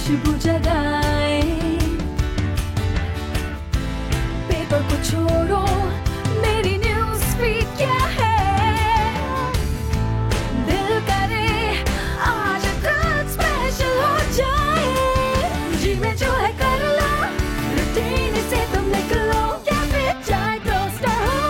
खुशबू जगाए। पेपर को छोड़ो, मेरी न्यूज़ फीड क्या है, दिल करे आज तक स्पेशल हो जाए। जी में जो है कर लो, रूटीन से तुम निकलो, कैफे चाय टोस्टर हो।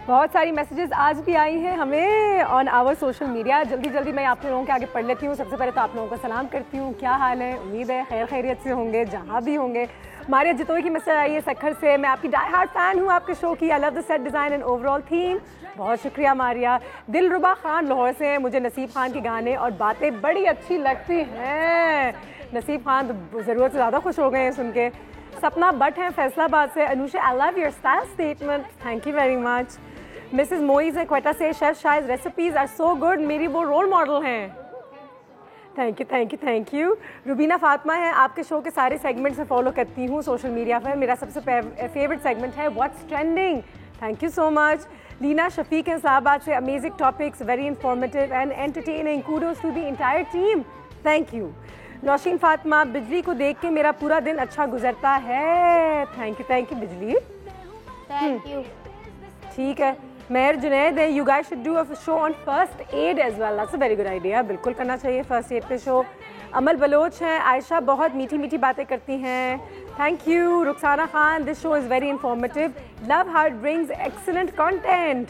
बहुत सारी मैसेजेस आज भी आई हैं हमें ऑन आवर सोशल मीडिया। जल्दी जल्दी मैं आप लोगों के आगे पढ़ लेती हूँ। सबसे पहले तो आप लोगों को सलाम करती हूँ, क्या हाल है, उम्मीद है खैर खैरियत से होंगे जहाँ भी होंगे। मारिया जितोई की मैसेज आई है सखर से, मैं आपकी डाई हार्ट फैन हूँ आपके शो की, I love the set design and overall theme. बहुत शुक्रिया मारिया। दिलरुबा खान लाहौर से, मुझे नसीब खान के गाने और बातें बड़ी अच्छी लगती हैं। नसीब खान तो ज़रूरत से ज़्यादा खुश हो गए हैं सुन के। सपना बट हैं फैसलाबाद से, Anusha I love your style statement, thank you very much. Mrs Moiz है क्वेटा से, शेफ शायद रेसिपीज आर सो गुड, मेरी वो रोल मॉडल हैं। Thank you thank you thank you. Rubina Fatima है, आपके शो के सारे सेगमेंट से फॉलो करती हूँ सोशल मीडिया पर, मेरा सबसे फेवरेट सेगमेंट है what's trending, thank you so much. Leena Shafiq है इस्लामाबाद से, amazing topics, very informative and entertaining, kudos to the entire team, thank you. Nausheen Fatima, Bijli को देख के मेरा पूरा दिन अच्छा गुजरता है, thank you Bijli, thank you. ठीक है। मेहर जुनैद है, you guys should do a show on first aid as well, that's a very good idea, बिल्कुल करना चाहिए फर्स्ट एड पे शो। अमल बलोच हैं, आयशा बहुत मीठी मीठी बातें करती हैं, thank you. Rukhsana Khan, this show is very informative, love how it brings excellent content,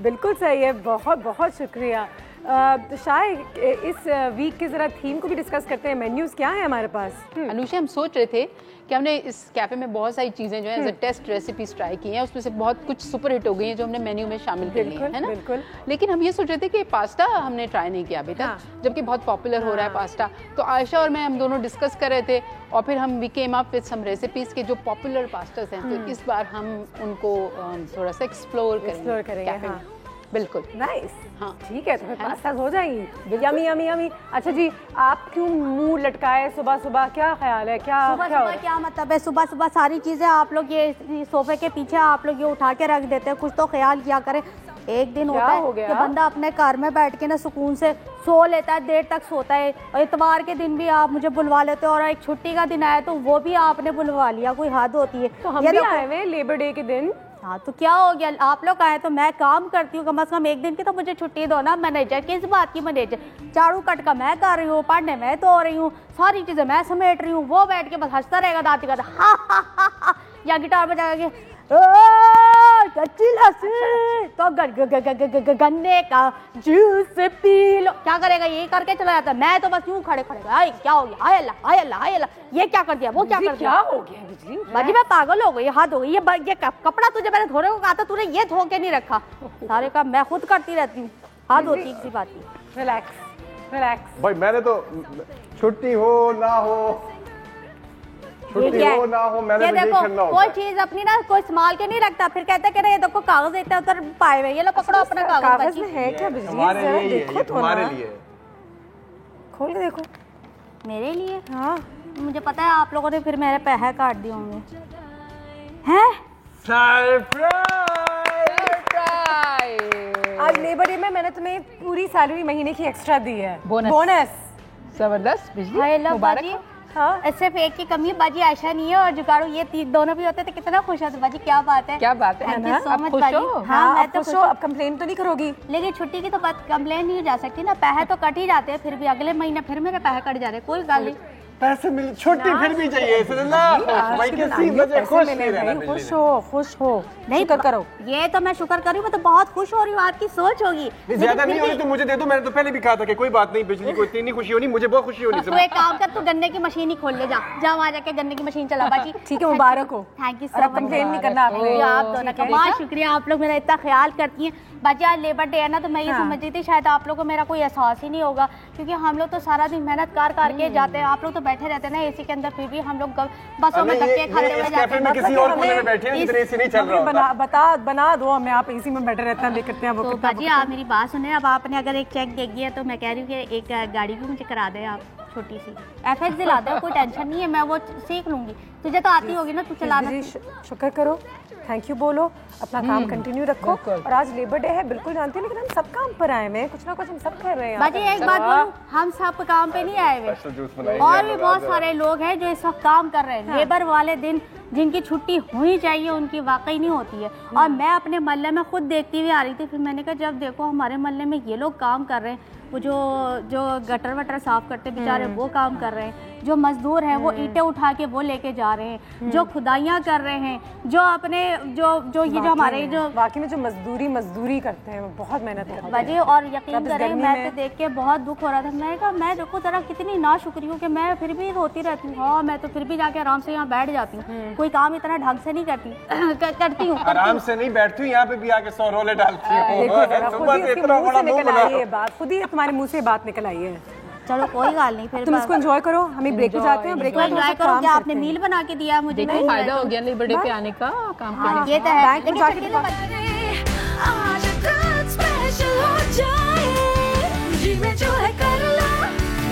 बिल्कुल सही है, बहुत बहुत शुक्रिया। तो शायद इस वीक के ज़रा थीम को भी डिस्कस करते हैं, मेन्यूज़ क्या है हमारे पास। अनुषा, हम सोच रहे थे कि हमने इस कैफ़े में बहुत सारी चीज़ें जो है as a test recipes try की हैं, उसमें से बहुत कुछ सुपर हिट हो गई हैं जो हमने मेन्यू में शामिल कर ली है ना। बिल्कुल। लेकिन हम ये सोच रहे थे कि पास्ता हमने ट्राई नहीं किया अभी तक, हाँ। जबकि बहुत पॉपुलर हो रहा है पास्ता। तो आयशा और मैं, हम दोनों डिस्कस कर रहे थे और फिर हम we came up with some recipes के जो पॉपुलर पास्तास हैं, तो इस बार हम उनको थोड़ा सा एक्सप्लोर करेंगे। हाँ। बिल्कुल, नाइस, हाँ ठीक है, तो फिर पास्ता हो जाएंगी, यमी यमी यमी। अच्छा जी, आप क्यों मुंह लटकाए सुबह सुबह, क्या ख्याल है, क्या सुबह क्या मतलब है, सुबह सुबह सारी चीज़ें आप लोग ये सोफे के पीछे आप लोग ये उठा के रख देते हैं, कुछ तो ख्याल किया करें। एक दिन होता है कि बंदा अपने घर में बैठ के ना सुकून से सो लेता है, देर तक सोता है, और इतवार के दिन भी आप मुझे बुलवा लेते हो, और एक छुट्टी का दिन आया तो वो भी आपने बुलवा लिया, कोई हद होती है। तो हम भी आए हुए लेबर डे के दिन। हाँ, तो क्या हो गया, आप लोग आए तो मैं काम करती हूँ, कम से कम एक दिन की तो मुझे छुट्टी दो ना। मैनेजर किस बात की मैनेजर, झाड़ू कट का मैं कर रही हूँ, पढ़ने मैं तो हो रही हूँ, सारी चीज़ें मैं समेट रही हूँ, वो बैठ के बस हंसता रहेगा दाती का हा, या गिटार बजा के तो गन्ने का जूस पी लो, क्या करेगा, ये करके चला जाता है। मैं तो बस यूं खड़े क्या हो गया, हाय अल्लाह हाय अल्लाह हाय अल्लाह, ये क्या कर दिया, वो क्या कर दिया, क्या हो गया बिजली, बाजी मैं पागल हो गई, हाथ हो गई। ये कपड़ा तुझे मैंने धोने को कहा था, तूने ये धो के नहीं रखा, सारे काम मैं खुद करती रहती हूँ, हाथ होती किसी बात की। रिलैक्स भाई, मैंने तो छुट्टी हो ना हो, छुट्टी हो ना हो, मैंने तो देखो करना होता कोई है। चीज अपनी ना कोई संभाल के नहीं रखता, फिर कहते कि ये देखो कागज देते हैं उधर पाए हुए, ये लो पकड़ो अपना कागज में है क्या बिजली, हमारे जरा लिए देखो ये तो तुम्हारे ना। लिए, खोल के देखो। मेरे लिए, हाँ मुझे पता है आप लोगों ने फिर मेरे पैसे काट दिए होंगे। हैं? आज लेबर डे में मैंने तुम्हें पूरी सैलरी महीने की एक्स्ट्रा दी है, बोनस। जबरदस्त बिजली, हाय अल्लाह मुबारक बाजी। हो। हाँ, सिर्फ एक की कमी है बाजी, आयशा नहीं है और जुगाड़ू, ये दोनों भी होते तो कितना खुश होते बाजी, क्या बात है, क्या बात है Thank ना, you so आप much खुश बाजी। हो? हाँ, मैं तो खुश हो, अब कंप्लेन तो नहीं करोगी। लेकिन छुट्टी की तो बात कंप्लेन नहीं जा सकती ना, पैसे तो कट ही जाते हैं, फिर भी अगले महीने फिर मेरे पैसे कट जा रहे हैं, कोई गल नहीं। पैसे मिल, छुट्टी फिर भी चाहिए, भाई किसी वजह खुश नहीं रहना, खुश हो, नहीं शुक्र करो। ये तो मैं शुक्र कर रही हूँ, मैं तो बहुत खुश हो रही हूँ, आपकी सोच होगी। ज्यादा नहीं होनी तो मुझे दे दो, मैंने तो पहले भी कहा था कि कोई बात नहीं, बिजली को इतनी नहीं खुशी होनी, मुझे बहुत खुशी होनी। तू एक काम कर, तू गन्ने की मशीन ही खोल ले, जा वहाँ जाके गन्ने की मशीन चला बाजी। ठीक है, मुबारक हो। थैंक यू और सो अब कंप्लेन नहीं करना आपने। आप दोनों का बहुत शुक्रिया, आप लोग मेरा इतना ख्याल करती हैं। बाजी आज लेबर डे है ना, तो मैं ये समझ रही थी शायद आप लोगों को मेरा कोई एहसास ही नहीं होगा, क्योंकि हम लोग तो सारा दिन मेहनत करके जाते हैं, आप लोग तो बैठे रहते हैं ना एसी के अंदर, फिर भी हम लोग बसों में धक्के खाते हुए जाते हैं। किसी और कोने में बैठे हैं जिधर एसी नहीं चल रहा, बना दो हमें, आप एसी में बैठे रहते हैं, देखते हैं वो। तो बाजी आप मेरी बात सुने, अब आपने अगर एक चेक दे दिया तो मैं कह रही हूँ कि एक गाड़ी भी मुझे करा दें आप, छोटी सी FX दिला दो, कोई टेंशन नहीं है, मैं वो सीख लूंगी। तुझे तो आती होगी ना, तू चलाना। जी शुक्र करो, थैंक यू बोलो, अपना काम कंटिन्यू रखो। और आज लेबर डे है, बिल्कुल जानती हूँ, लेकिन हम सब काम पर आए हैं, कुछ ना कुछ हम सब कर रहे हैं। बाजी एक बात बोलूं, हम सब काम पे नहीं आए हुए, और भी बहुत सारे लोग हैं जो इस वक्त काम कर रहे हैं। लेबर वाले दिन जिनकी छुट्टी होनी चाहिए उनकी वाकई नहीं होती है। और मैं अपने मोहल्ले में खुद देखती हुई आ रही थी, फिर मैंने कहा जब देखो हमारे मोहल्ले में ये लोग काम कर रहे हैं, वो जो गटर वटर साफ करते बेचारे वो काम कर रहे हैं, जो मजदूर हैं वो ईंटें उठा के वो लेके जा रहे हैं, जो खुदाइयाँ कर रहे हैं, जो अपने जो ये जो हमारे जो वाकई में जो मजदूरी करते हैं वो बहुत मेहनत करते हैं बाजी। और यकीन करें मैं तो देख के बहुत दुख हो रहा था। मैंने कहा मैं देखो जरा कितनी नाशुक्री हूँ कि मैं फिर भी रोती रहती हूँ। हाँ मैं तो फिर भी जाके आराम से यहाँ बैठ जाती हूँ, कोई काम इतना ढंग से नहीं करती हूँ। आराम से नहीं बैठती हूँ, यहाँ पे भी आके 100 रोले डालती हूँ। बात खुद ही तुम्हारे मुंह से बात निकल आई है। चलो कोई बात नहीं, फिर तुम इसको एंजॉय करो, हमें ब्रेक पे जाते हैं। ब्रेक में एंजॉय करो। क्या आपने मील बना के दिया मुझे? देखो फायदा हो गया लेबर डे पे आने का, काम करने ये तो है। बैंक में जाके आज तक स्पेशल हो जाए, जी में जो है कर लो,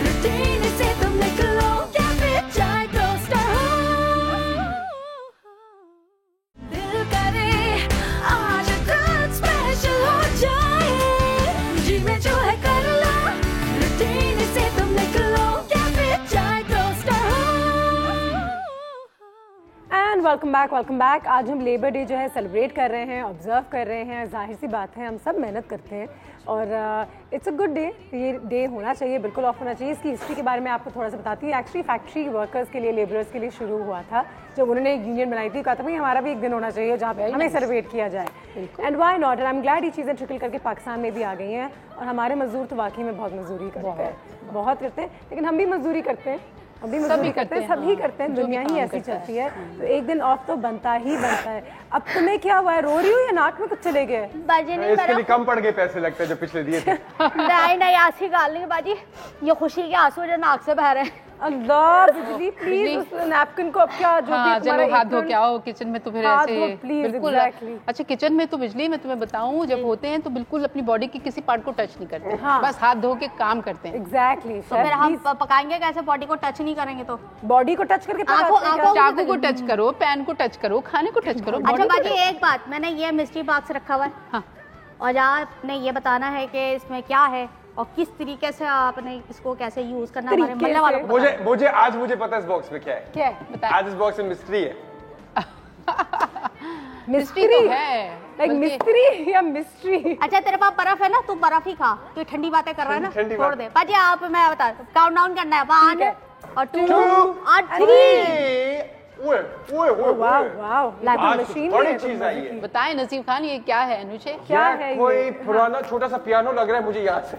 रूटीन से तुम निकलो, कैफे चाय टोस्टर हो, दिल करे आज तक स्पेशल हो जाए, जी में जो है कर लो, रूटीन से तुम निकलो, कैफे चाय टोस्टर हो। And welcome back. आज हम लेबर डे जो है सेलिब्रेट कर रहे हैं, ऑब्जर्व कर रहे हैं। जाहिर सी बात है हम सब मेहनत करते हैं और इट्स अ गुड डे। ये डे होना चाहिए, बिल्कुल ऑफ होना चाहिए। इसकी हिस्ट्री के बारे में आपको थोड़ा सा बताती हूँ। एक्चुअली फैक्ट्री वर्कर्स के लिए, लेबरर्स के लिए शुरू हुआ था जब उन्होंने एक यूनियन बनाई थी। कहा था भाई हमारा भी एक दिन होना चाहिए जहाँ पे हमें सेलिब्रेट किया जाए, and why not. And I am glad ये चीज़ें ट्रिकल करके पाकिस्तान में भी आ गई हैं। और हमारे मजदूर तो वाकई में बहुत मजदूरी करते हैं, बहुत करते हैं, लेकिन हम भी मजदूरी करते हैं, हम भी मजदूरी करते हैं, सभी करते हैं। दुनिया ही ऐसी चलती है, तो एक दिन ऑफ तो बनता ही बनता है। अब तुम्हें क्या हुआ है, रो रही हो या नाक में कुछ चले गए? बाजी नहीं, इसके लिए कम पड़ गए पैसे लगते हैं जो पिछले दिए थे। नहीं ऐसी गाल नहीं बाजी, ये खुशी के आंसू जो नाक से बह रहे हैं। अल्लाह बिजली प्लीज उस नैपकिन को अब क्या जो भी चलो हाथ धो के आओ किचन में, तो फिर ऐसे बिल्कुल अच्छा किचन में तो बिजली मैं तुम्हें बताऊं जब होते हैं तो बिल्कुल अपनी बॉडी के किसी पार्ट को टच नहीं करते, बस हाथ धो के काम करते हैं। एग्जैक्टली। तो फिर हम पकाएंगे कैसे? बॉडी को टच नहीं करेंगे तो बॉडी को टच करके चाकू को टच करो, पैन को टच करो, खाने को टच करो। अच्छा बाजी एक बात, मैंने ये मिस्ट्री बॉक्स रखा हुआ है और आपने ये बताना है कि इसमें क्या है और किस तरीके से आपने इसको कैसे यूज करना है हमारे मोहल्ले वालों को। मुझे आज पता है इस बॉक्स में क्या है। क्या है बताइए। आज इस बॉक्स में मिस्ट्री है। मिस्ट्री है, लाइक मिस्ट्री या मिस्ट्री। अच्छा तेरे पास बर्फ है ना, तू बर्फ ही खा, तू ठंडी बातें कर रहा है ना, छोड़ दे बाजी। आप मैं बता काउंट डाउन करना है, 1 और 2 और 3। बड़ी चीज आई है। बताएं नसीब खान ये क्या है? अनुषे क्या है? कोई पुराना छोटा सा पियानो लग रहा है मुझे याद से।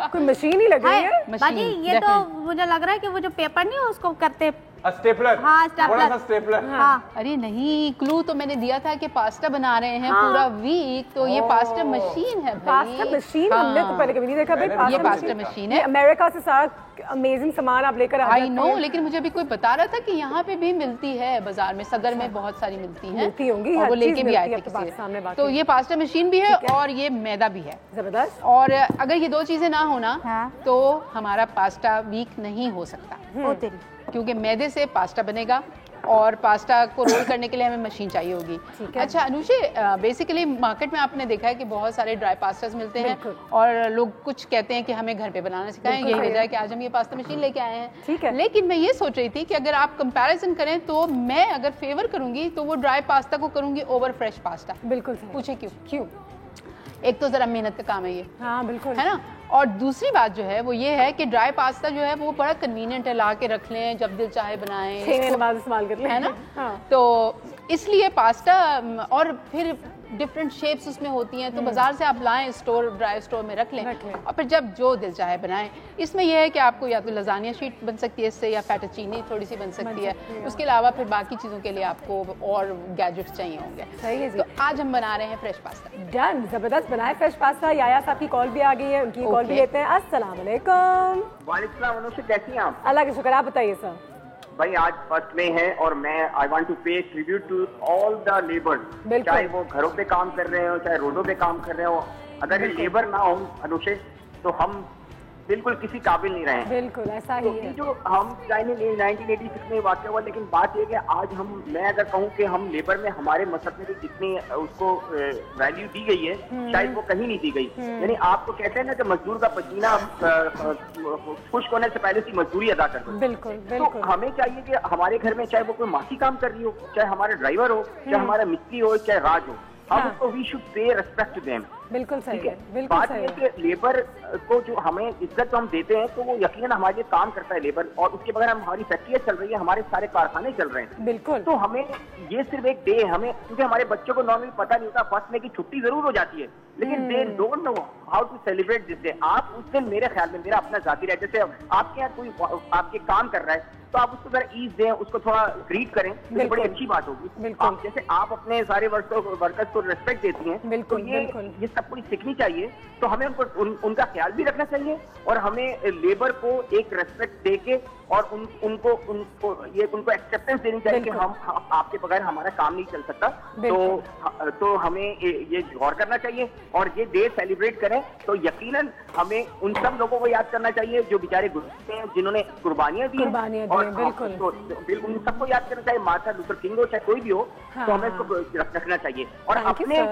कोई मशीन ही लग रही है बाजी। ये तो मुझे लग रहा है कि वो जो पेपर नहीं है उसको करते स्टेपलर। हाँ स्टेपलर। स्टेपलर। हाँ। अरे नहीं, क्लू तो मैंने दिया था कि पास्ता बना रहे हैं पूरा वीक, तो ये पास्ता मशीन है। पास्ता मशीन हमने तो पहले कभी नहीं देखा भाई। ये पास्ता मशीन है, अमेरिका से सारा अमेजिंग सामान आप लेकर आई नो, लेकिन मुझे अभी कोई बता रहा था कि यहाँ पे भी मिलती है बाजार में, सदर में बहुत सारी मिलती होंगी, और वो लेके भी आए थे किसी से। तो ये पास्ता मशीन भी है और ये मैदा भी है। जबरदस्त। और अगर ये दो चीजें ना होना तो हमारा पास्ता वीक नहीं हो सकता, क्योंकि मैदे से पास्ता बनेगा और पास्ता को रोल करने के लिए हमें मशीन चाहिए होगी। अच्छा अनुषे, बेसिकली मार्केट में आपने देखा है कि बहुत सारे ड्राई पास्तास मिलते हैं और लोग कुछ कहते हैं कि हमें घर पे बनाना सिखाएं। यही वजह है कि आज हम ये पास्ता मशीन लेके आए हैं। ठीक है। लेकिन मैं ये सोच रही थी कि अगर आप कंपैरिजन करें तो मैं अगर फेवर करूंगी तो वो ड्राई पास्ता को करूंगी ओवर फ्रेश पास्ता। बिल्कुल। पूछे क्यों? एक तो जरा मेहनत का काम है ये, हाँ बिल्कुल है ना, और दूसरी बात जो है वो ये है कि ड्राई पास्ता जो है वो बड़ा कन्वीनियंट है, ला के रख लें जब दिल चाहे बनाएं, 6 महीने बाद इस्तेमाल कर लें, है ना। हाँ। तो इसलिए पास्ता, और फिर डिफरेंट शेप्स उसमें होती हैं, तो बाजार से आप लाएं, ड्राई स्टोर में रख लें और फिर जब जो दिल चाहे बनाएं। इसमें यह है कि आपको या तो लजानिया शीट बन सकती है इससे, या फैटोचीनी थोड़ी सी बन सकती है। उसके अलावा फिर बाकी चीज़ों के लिए आपको और गैजेट्स चाहिए होंगे। सही है जी। तो आज हम बना रहे हैं फ्रेश पास्ता। डन, जबरदस्त बनाए फ्रेश पास्ता। याया साहब की कॉल भी आ गई है, उनकी कॉल भी लेते हैं। अस्सलाम वालेकुम। वालेकुम, कैसी हैं आप? अल्लाह का शुक्र, आप बताइए सर। भाई आज 1 मई है और मैं I want to pay tribute to all the labours, चाहे वो घरों पे काम कर रहे हो चाहे रोडों पे काम कर रहे हो। अगर ये लेबर ना हो अनुषे तो हम बिल्कुल किसी काबिल नहीं रहे। बिल्कुल ऐसा ही है। जो हम 1986 में वाक़या हुआ, लेकिन बात ये कि आज मैं अगर कहूँ कि हम लेबर में हमारे मसहब में जितनी उसको वैल्यू दी गई है शायद वो कहीं नहीं दी गई। यानी आप तो कहते हैं ना कि मजदूर का पसीना खुश्क होने से पहले उसकी मजदूरी अदा कर दो। बिल्कुल तो हमें चाहिए कि हमारे घर में चाहे वो कोई मासी काम कर रही हो, चाहे हमारा ड्राइवर हो, चाहे हमारा मिस्त्री हो, चाहे राज हो, हम उसको we should pay respect to them. बिल्कुल सही है, बिल्कुल बात सही ये कि लेबर को जो हमें इज्जत तो हम देते हैं तो वो यकीनन हमारे लिए काम करता है लेबर, और उसके बगैर हमारी फैक्ट्रियां चल रही है, हमारे सारे कारखाने चल रहे हैं। बिल्कुल। तो हमें ये सिर्फ एक डे हमें, क्योंकि हमारे बच्चों को नॉर्मली पता नहीं होता, फर्स्ट में की छुट्टी जरूर हो जाती है लेकिन they don't know how to celebrate this day. आप उस दिन, मेरे ख्याल में, मेरा अपना जाती रहे, जैसे आपके यहाँ कोई आपके काम कर रहा है तो आप उसको जरा ईज दें, उसको थोड़ा ग्रीट करें, तो बड़ी अच्छी बात होगी। आप जैसे आप अपने सारे वर्कर्स को रिस्पेक्ट देती हैं, तो ये सब कुछ सीखनी चाहिए। तो हमें उनका ख्याल भी रखना चाहिए और हमें लेबर को एक रेस्पेक्ट देके और उनको उनको एक्सेप्टेंस देनी चाहिए कि हम आपके बगैर हमारा काम नहीं चल सकता। तो हमें ये गौर करना चाहिए और ये डे सेलिब्रेट करें। तो यकीनन हमें उन सब लोगों को याद करना चाहिए जो बेचारे गुजरते हैं, जिन्होंने कुर्बानियां दी हैं, और बिल्कुल उन सबको याद करना चाहिए। मार्टिन लूथर किंग हो चाहे कोई भी हो, तो हमें इसको रखना चाहिए। और अपने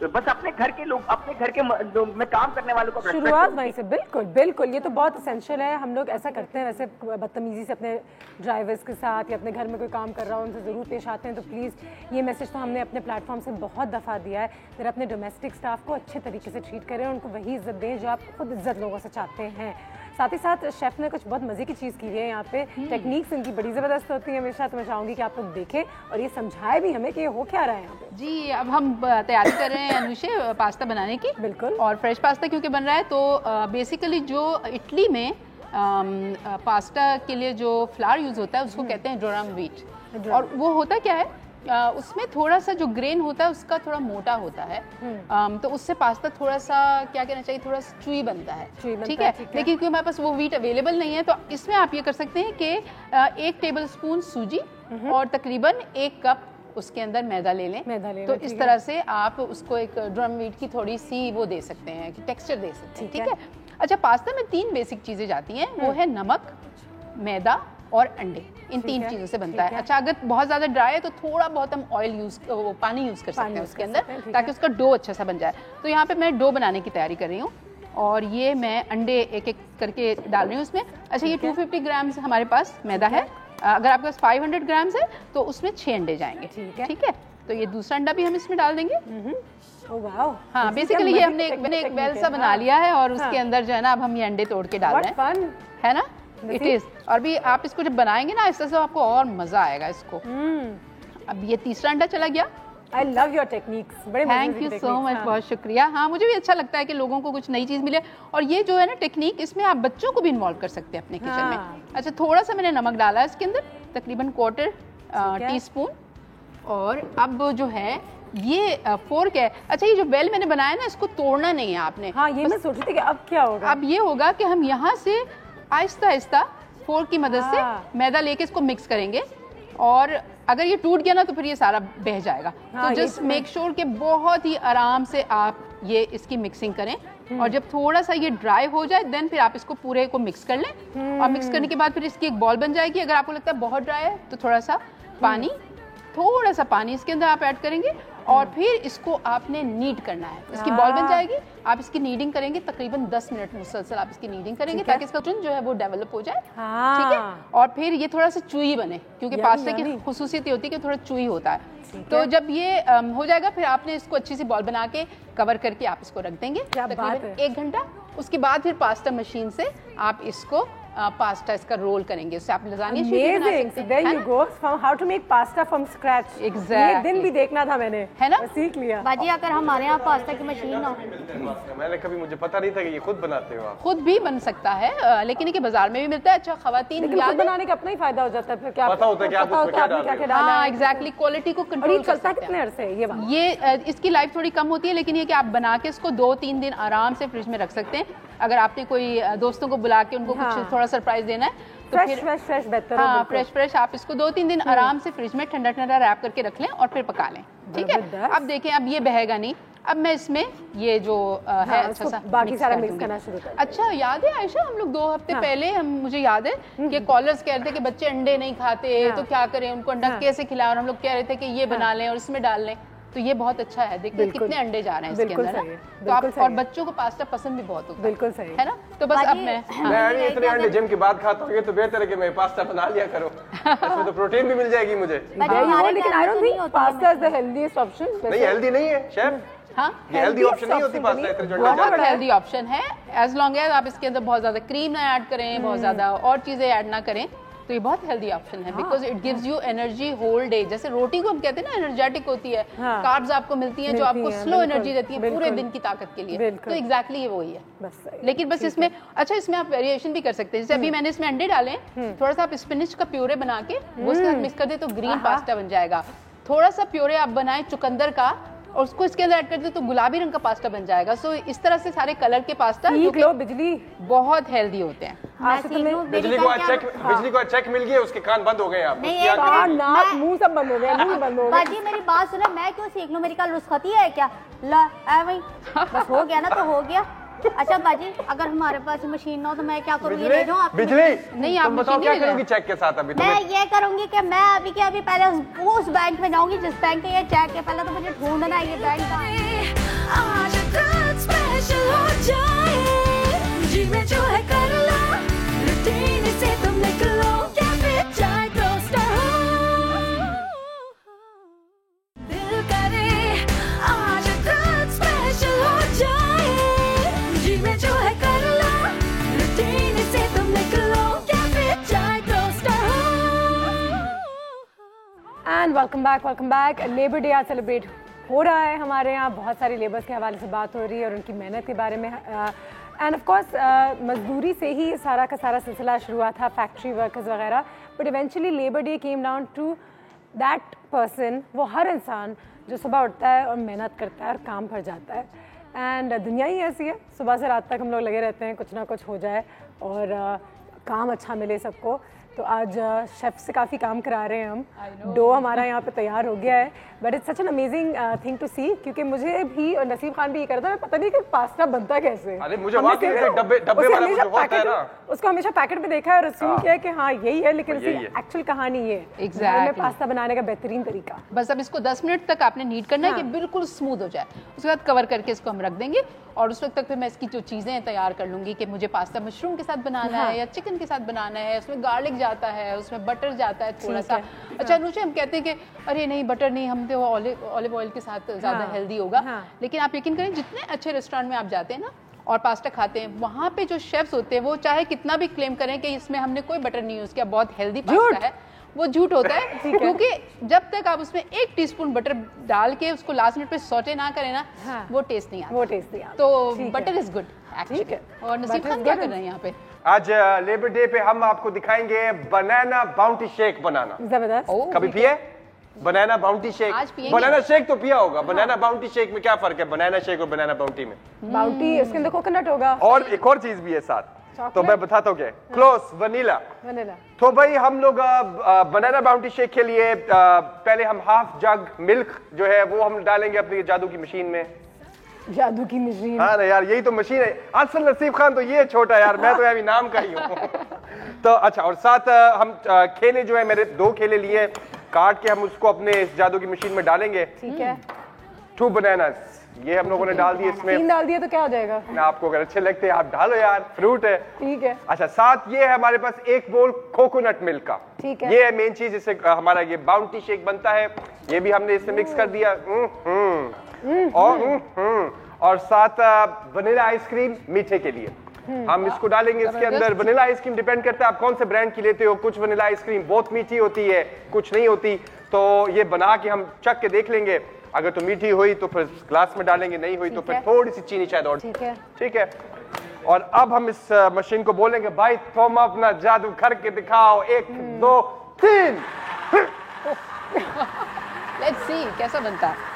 बस अपने घर के लोग, अपने घर के में काम करने वालों को शुरुआत वहीं से। बिल्कुल बिल्कुल, ये तो बहुत एसेंशियल है। हम लोग ऐसा करते हैं वैसे बदतमीजी से अपने ड्राइवर्स के साथ, या अपने घर में कोई काम कर रहा हो उनसे ज़रूर पेश आते हैं। तो प्लीज़ ये मैसेज तो हमने अपने प्लेटफॉर्म से बहुत दफ़ा दिया है, फिर अपने डोमेस्टिक स्टाफ को अच्छे तरीके से ट्रीट करें, उनको वही इज्जत दें जो आप खुद इज्जत लोगों से चाहते हैं। साथ ही साथ शेफ़ ने कुछ बहुत मज़े की चीज़ की है यहाँ पे, टेक्निक्स इनकी बड़ी ज़बरदस्त होती है हमेशा। तो मैं चाहूँगी कि आप लोग देखें और ये समझाए भी हमें कि ये हो क्या रहा है यहाँ पे। जी, अब हम तैयारी कर रहे हैं अनुषे पास्ता बनाने की। बिल्कुल। और फ्रेश पास्ता क्योंकि बन रहा है, तो बेसिकली जो इटली में पास्ता के लिए जो फ्लावर यूज़ होता है उसको कहते हैं डोरम व्हीट। और वो होता क्या है, उसमें थोड़ा सा जो ग्रेन होता है उसका थोड़ा मोटा होता है, तो उससे पास्ता थोड़ा सा, क्या कहना चाहिए, थोड़ा सा चुई बनता है। ठीक है। लेकिन क्योंकि हमारे पास वो व्हीट अवेलेबल नहीं है, तो इसमें आप ये कर सकते हैं कि 1 टेबलस्पून सूजी और तकरीबन 1 कप उसके अंदर मैदा ले लें। तो इस तरह से आप उसको एक ड्रम व्हीट की थोड़ी सी वो दे सकते हैं, कि टेक्सचर दे सकते हैं। ठीक है। अच्छा, पास्ता में 3 बेसिक चीज़ें जाती हैं, वो है नमक, मैदा और अंडे। इन 3 चीज़ों से बनता है। अच्छा, अगर बहुत ज़्यादा ड्राई है तो थोड़ा बहुत हम पानी यूज़ कर सकते हैं उसके अंदर, ताकि उसका डो अच्छा सा बन जाए। तो यहाँ पे मैं डो बनाने की तैयारी कर रही हूँ और ये मैं अंडे एक एक करके डाल रही हूँ इसमें। अच्छा, ये 250 ग्राम्स हमारे पास मैदा है। अगर आपके पास 500 ग्राम्स है तो उसमें 6 अंडे जाएंगे। ठीक है। तो ये दूसरा अंडा भी हम इसमें डाल देंगे। हाँ, बेसिकली ये मैंने एक वेल सा बना लिया है और उसके अंदर जो है ना, अब हम ये अंडे तोड़ के डाल रहे हैं, है ना। It is. और भी आप इसको जब बनाएंगे ना, इससे आपको और मजा आएगा इसको। अब ये तीसरा अंडा चला गया। I love your techniques. Thank you so much, बहुत शुक्रिया। हाँ, मुझे भी अच्छा लगता है कि लोगों को कुछ नई चीज़ मिले। और ये जो है ना टेक्निक, इसमें आप बच्चों को भी इन्वॉल्व कर सकते हैं अपने किचन में। अच्छा, थोड़ा सा मैंने नमक डाला है इसके अंदर, तकरीबन 1/4 टीस्पून। और अब जो है ये फोर्क है। अच्छा, ये जो बेल मैंने बनाया ना, इसको तोड़ना नहीं है आपने। हाँ, ये मैं सोच रही थी कि अब क्या होगा। अब ये होगा कि हम यहाँ से आहिस्ता आहिस्ता फोर्क की मदद से मैदा लेके इसको मिक्स करेंगे, और अगर ये टूट गया ना तो फिर ये सारा बह जाएगा। तो जस्ट मेक श्योर कि बहुत ही आराम से आप ये इसकी मिक्सिंग करें, और जब थोड़ा सा ये ड्राई हो जाए देन फिर आप इसको पूरे को मिक्स कर लें। और मिक्स करने के बाद फिर इसकी एक बॉल बन जाएगी। अगर आपको लगता है बहुत ड्राई है तो थोड़ा सा पानी इसके अंदर आप ऐड करेंगे, और फिर इसको आपने नीड करना है। इसकी बॉल बन जाएगी, आप इसकी नीडिंग करेंगे, तकरीबन 10 मिनट मुसलसल आप इसकी नीडिंग करेंगे, ताकि इसका जो है वो डेवलप हो जाए। ठीक है। और फिर ये थोड़ा सा चुई बने, क्योंकि पास्ता की खुसूसियत होती है कि थोड़ा चुई होता है। तो जब ये हो जाएगा, फिर आपने इसको अच्छी सी बॉल बना के कवर करके आप इसको रख देंगे तकरीबन 1 घंटा। उसके बाद फिर पास्ता मशीन से आप इसको पास्ता इसका रोल करेंगे, उससे आप लजानिया बना सकते हैं। There you go, from how to make pasta from scratch. Exactly. ये दिन भी देखना था मैंने, है ना, सीख लिया। बाजी, अगर हमारे यहाँ पास्ता की मशीन हो, मैंने कभी, मुझे पता नहीं था कि ये खुद बनाते हो आप। खुद भी बन सकता है, लेकिन ये बाजार में भी मिलता है। अच्छा, खवातीन खुद बनाने का अपना ही फायदा हो जाता है। फिर क्या पता होता है कि आप उसमें क्या डाल रहे हो। हाँ, एग्जैक्टली, क्वालिटी को कंट्रोल कर सकते हैं। कितने अरसे ये इसकी लाइफ थोड़ी कम होती है, लेकिन ये कि आप बना के इसको 2-3 दिन आराम से फ्रिज में रख सकते हैं। अगर आपने कोई दोस्तों को बुला के उनको कुछ थोड़ा सरप्राइज देना है तो फ्रेश बेहतर। हाँ, फ्रेश आप इसको 2-3 दिन आराम से फ्रिज में ठंडा रैप करके रख लें और फिर पका लें। ठीक है। अब देखें, अब ये बहेगा नहीं, अब मैं इसमें ये जो है अच्छा सा बाकी सारा मिक्स करना शुरू कर। अच्छा याद है आयशा, हम लोग 2 हफ्ते पहले मुझे याद है कि कॉलर्स कह रहे थे कि बच्चे अंडे नहीं खाते, तो क्या करें, उनको अंडा कैसे खिलाएं, और हम लोग कह रहे थे कि ये बना लें और इसमें डाल लें। तो ये बहुत अच्छा है, देखिए कितने अंडे जा रहे हैं इसके अंदर ना, तो आप और बच्चों को पास्ता पसंद भी बहुत होता है। बिल्कुल सही है ना। तो बस अब मैं इतने अंडे जिम के बाद खाता हूँ, ये तो बेहतर है कि मैं पास्ता बना लिया करो, इसमें तो प्रोटीन भी मिल जाएगी मुझे। लेकिन I don't think pasta is the healthiest option. नहीं हेल्दी नहीं है शेफ, हाँ हेल्दी ऑप्शन नहीं होती पास्ता, बहुत हेल्दी ऑप्शन है, एज लॉन्ग एज आप इसके अंदर बहुत ज्यादा क्रीम ना ऐड करें, बहुत ज्यादा और चीजें ऐड ना करें, तो ये बहुत हेल्दी ऑप्शन है, because it gives you energy whole day. जैसे रोटी को हम कहते हैं ना एनर्जेटिक होती है, कार्ब्स आपको मिलती हैं जो आपको स्लो एनर्जी देती है पूरे दिन की ताकत के लिए, तो एग्जैक्टली ये वही है। लेकिन बस इसमें अच्छा, इसमें आप वेरिएशन भी कर सकते हैं, जैसे अभी मैंने इसमें अंडे डाले, थोड़ा सा आप स्पिनिच का प्यूरे बना के वो उसके साथ मिक्स कर दे तो ग्रीन पास्ता बन जाएगा। थोड़ा सा प्यूरे आप बनाए चुकंदर का और उसको इसके अंदर ऐड कर दे तो गुलाबी रंग का पास्ता बन जाएगा। सो इस तरह से सारे कलर के पास्ता बिजली बहुत हेल्दी होते हैं। बिजली को चेक मिल गया, उसके कान बंद हो गए आप, नाक मुंह सब बंद हो गए। बाजी मेरी बात सुनो, मैं क्यों सीख लूं, मेरी क्या रुस्खती है क्या? ला भाई बस हो गया ना तो हो गया। अच्छा बाजी, अगर हमारे पास मशीन ना हो तो मैं क्या करूँगी? ले जाऊँ आप बिजली? नहीं आप बताओ क्या करूँगी चेक के साथ? अभी मैं ये करूँगी कि मैं अभी के अभी पहले उस बैंक में जाऊँगी जिस बैंक के ये चेक है, पहले तो मुझे ढूंढना है ये बैंक। आज तक स्पेशल हो जाए, जी में जो है कर लो, रूटीन से तुम निकलो, क्या फिर चाहे टोस्टर हो, दिल करे आज तक स्पेशल हो जाए, जी में जो है कर लो, रूटीन से तुम निकलो, क्या फिर चाहे टोस्टर हो। And welcome back. Labour day आज सेलिब्रेट हो रहा है हमारे यहाँ, बहुत सारी लेबर्स के हवाले से बात हो रही है और उनकी मेहनत के बारे में। एंड ऑफ कोर्स मजदूरी से ही सारा का सारा सिलसिला शुरू हुआ था, फैक्ट्री वर्कर्स वगैरह, but eventually labour day came down to that person, वो हर इंसान जो सुबह उठता है और मेहनत करता है और काम पर जाता है। एंड दुनिया ही ऐसी है, सुबह से रात तक हम लोग लगे रहते हैं कुछ ना कुछ हो जाए और काम अच्छा मिले सबको। तो आज शेफ से काफ़ी काम करा रहे हैं हम, डो हमारा यहाँ पे तैयार हो गया है, but it's such an amazing thing to see, क्योंकि मुझे भी और नसीब खान भी ये करता है, पता नहीं कि पास्ता बनता कैसे। अरे मुझे डब्बे वाला मुझे होता है ना, उसको हमेशा पैकेट में देखा है और अस्यूम किया है कि हाँ यही है, लेकिन उसकी एक्चुअल कहानी ये है घर में पास्ता बनाने का बेहतरीन तरीका। बस अब इसको 10 मिनट तक आपने नीट करना है कि बिल्कुल स्मूथ हो जाए, उसके बाद कवर करके इसको हम रख देंगे और उस वक्त तक फिर मैं इसकी जो चीज़ें तैयार कर लूँगी कि मुझे पास्ता मशरूम के साथ बनाना है या चिकन के साथ बनाना है, उसमें गार्लिक जाता है, उसमें बटर जाता है थोड़ा सा। अच्छा अनुजा, हम कहते हैं कि अरे नहीं बटर नहीं, हम तो ऑलिव ऑयल के साथ ज़्यादा हेल्दी होगा, लेकिन आप यकीन करें जितने अच्छे रेस्टोरेंट में आप जाते हैं ना और पास्ता खाते हैं, वहाँ पे जो शेफ्स होते हैं वो चाहे कितना भी क्लेम करें कि इसमें हमने कोई बटर नहीं यूज़ किया, बहुत हेल्दी पास्ता है, वो झूठ होता है। क्योंकि जब तक आप उसमें 1 टीस्पून बटर डाल के उसको लास्ट मिनट पे सौटे ना करें ना, वो टेस्ट नहीं आता, तो बटर इज गुड एक्चुअली। और नसीब खान क्या कर रहे हैं यहाँ पे? आज लेबर डे पे हम आपको दिखाएंगे बनाना बाउंटी शेक बनाना। जबरदस्त। कभी पिए बनाना बाउंटी शेक? बनाना शेक तो पिया होगा, बनाना बाउंटी शेक में क्या फर्क है बनाना शेक और बनाना बाउंटी में? बाउंटी उसके अंदर कोकोनट होगा और एक और चीज भी है साथ, तो मैं बताता हूँ क्या। Close vanilla. तो भाई हम लोग बनाना बाउंटी शेक के लिए पहले हम हाफ जग मिल्क जो है वो हम डालेंगे अपनी जादू की मशीन में। जादू की मशीन? हाँ ना यार, यही तो मशीन है असल। नसीब खान तो ये छोटा यार, मैं तो अभी नाम का ही हूँ। तो अच्छा, और साथ हम खेले जो है मेरे 2 खेले लिए काट के हम उसको अपने इस जादू की मशीन में डालेंगे। ठीक है। 2 बनानास ये हम लोगों ने डाल दिए इसमें। 3 डाल दिए तो क्या हो जाएगा? ना आपको अगर अच्छे लगते हैं आप डालो यार, फ्रूट है। ठीक है। अच्छा, साथ ये है हमारे पास 1 बोल कोकोनट मिल्क का। ठीक है। ये है मेन चीज, इससे हमारा ये बाउंटी शेक बनता है। ये भी हमने इसमें मिक्स कर दिया। और साथ वनीला आइसक्रीम मीठे के लिए हम इसको डालेंगे इसके अंदर। वनीला आइसक्रीम डिपेंड करता है आप कौन से ब्रांड की लेते हो। कुछ वनीला आइसक्रीम बहुत मीठी होती है, कुछ नहीं होती। तो ये बना के हम चख के देख लेंगे, अगर तो मीठी हुई तो फिर ग्लास में डालेंगे, नहीं हुई तो फिर थोड़ी सी चीनी शायद और। ठीक है। और अब हम इस मशीन को बोलेंगे भाई तुम अपना जादू करके दिखाओ, 1 2 3। लेट्स सी कैसा बनता है।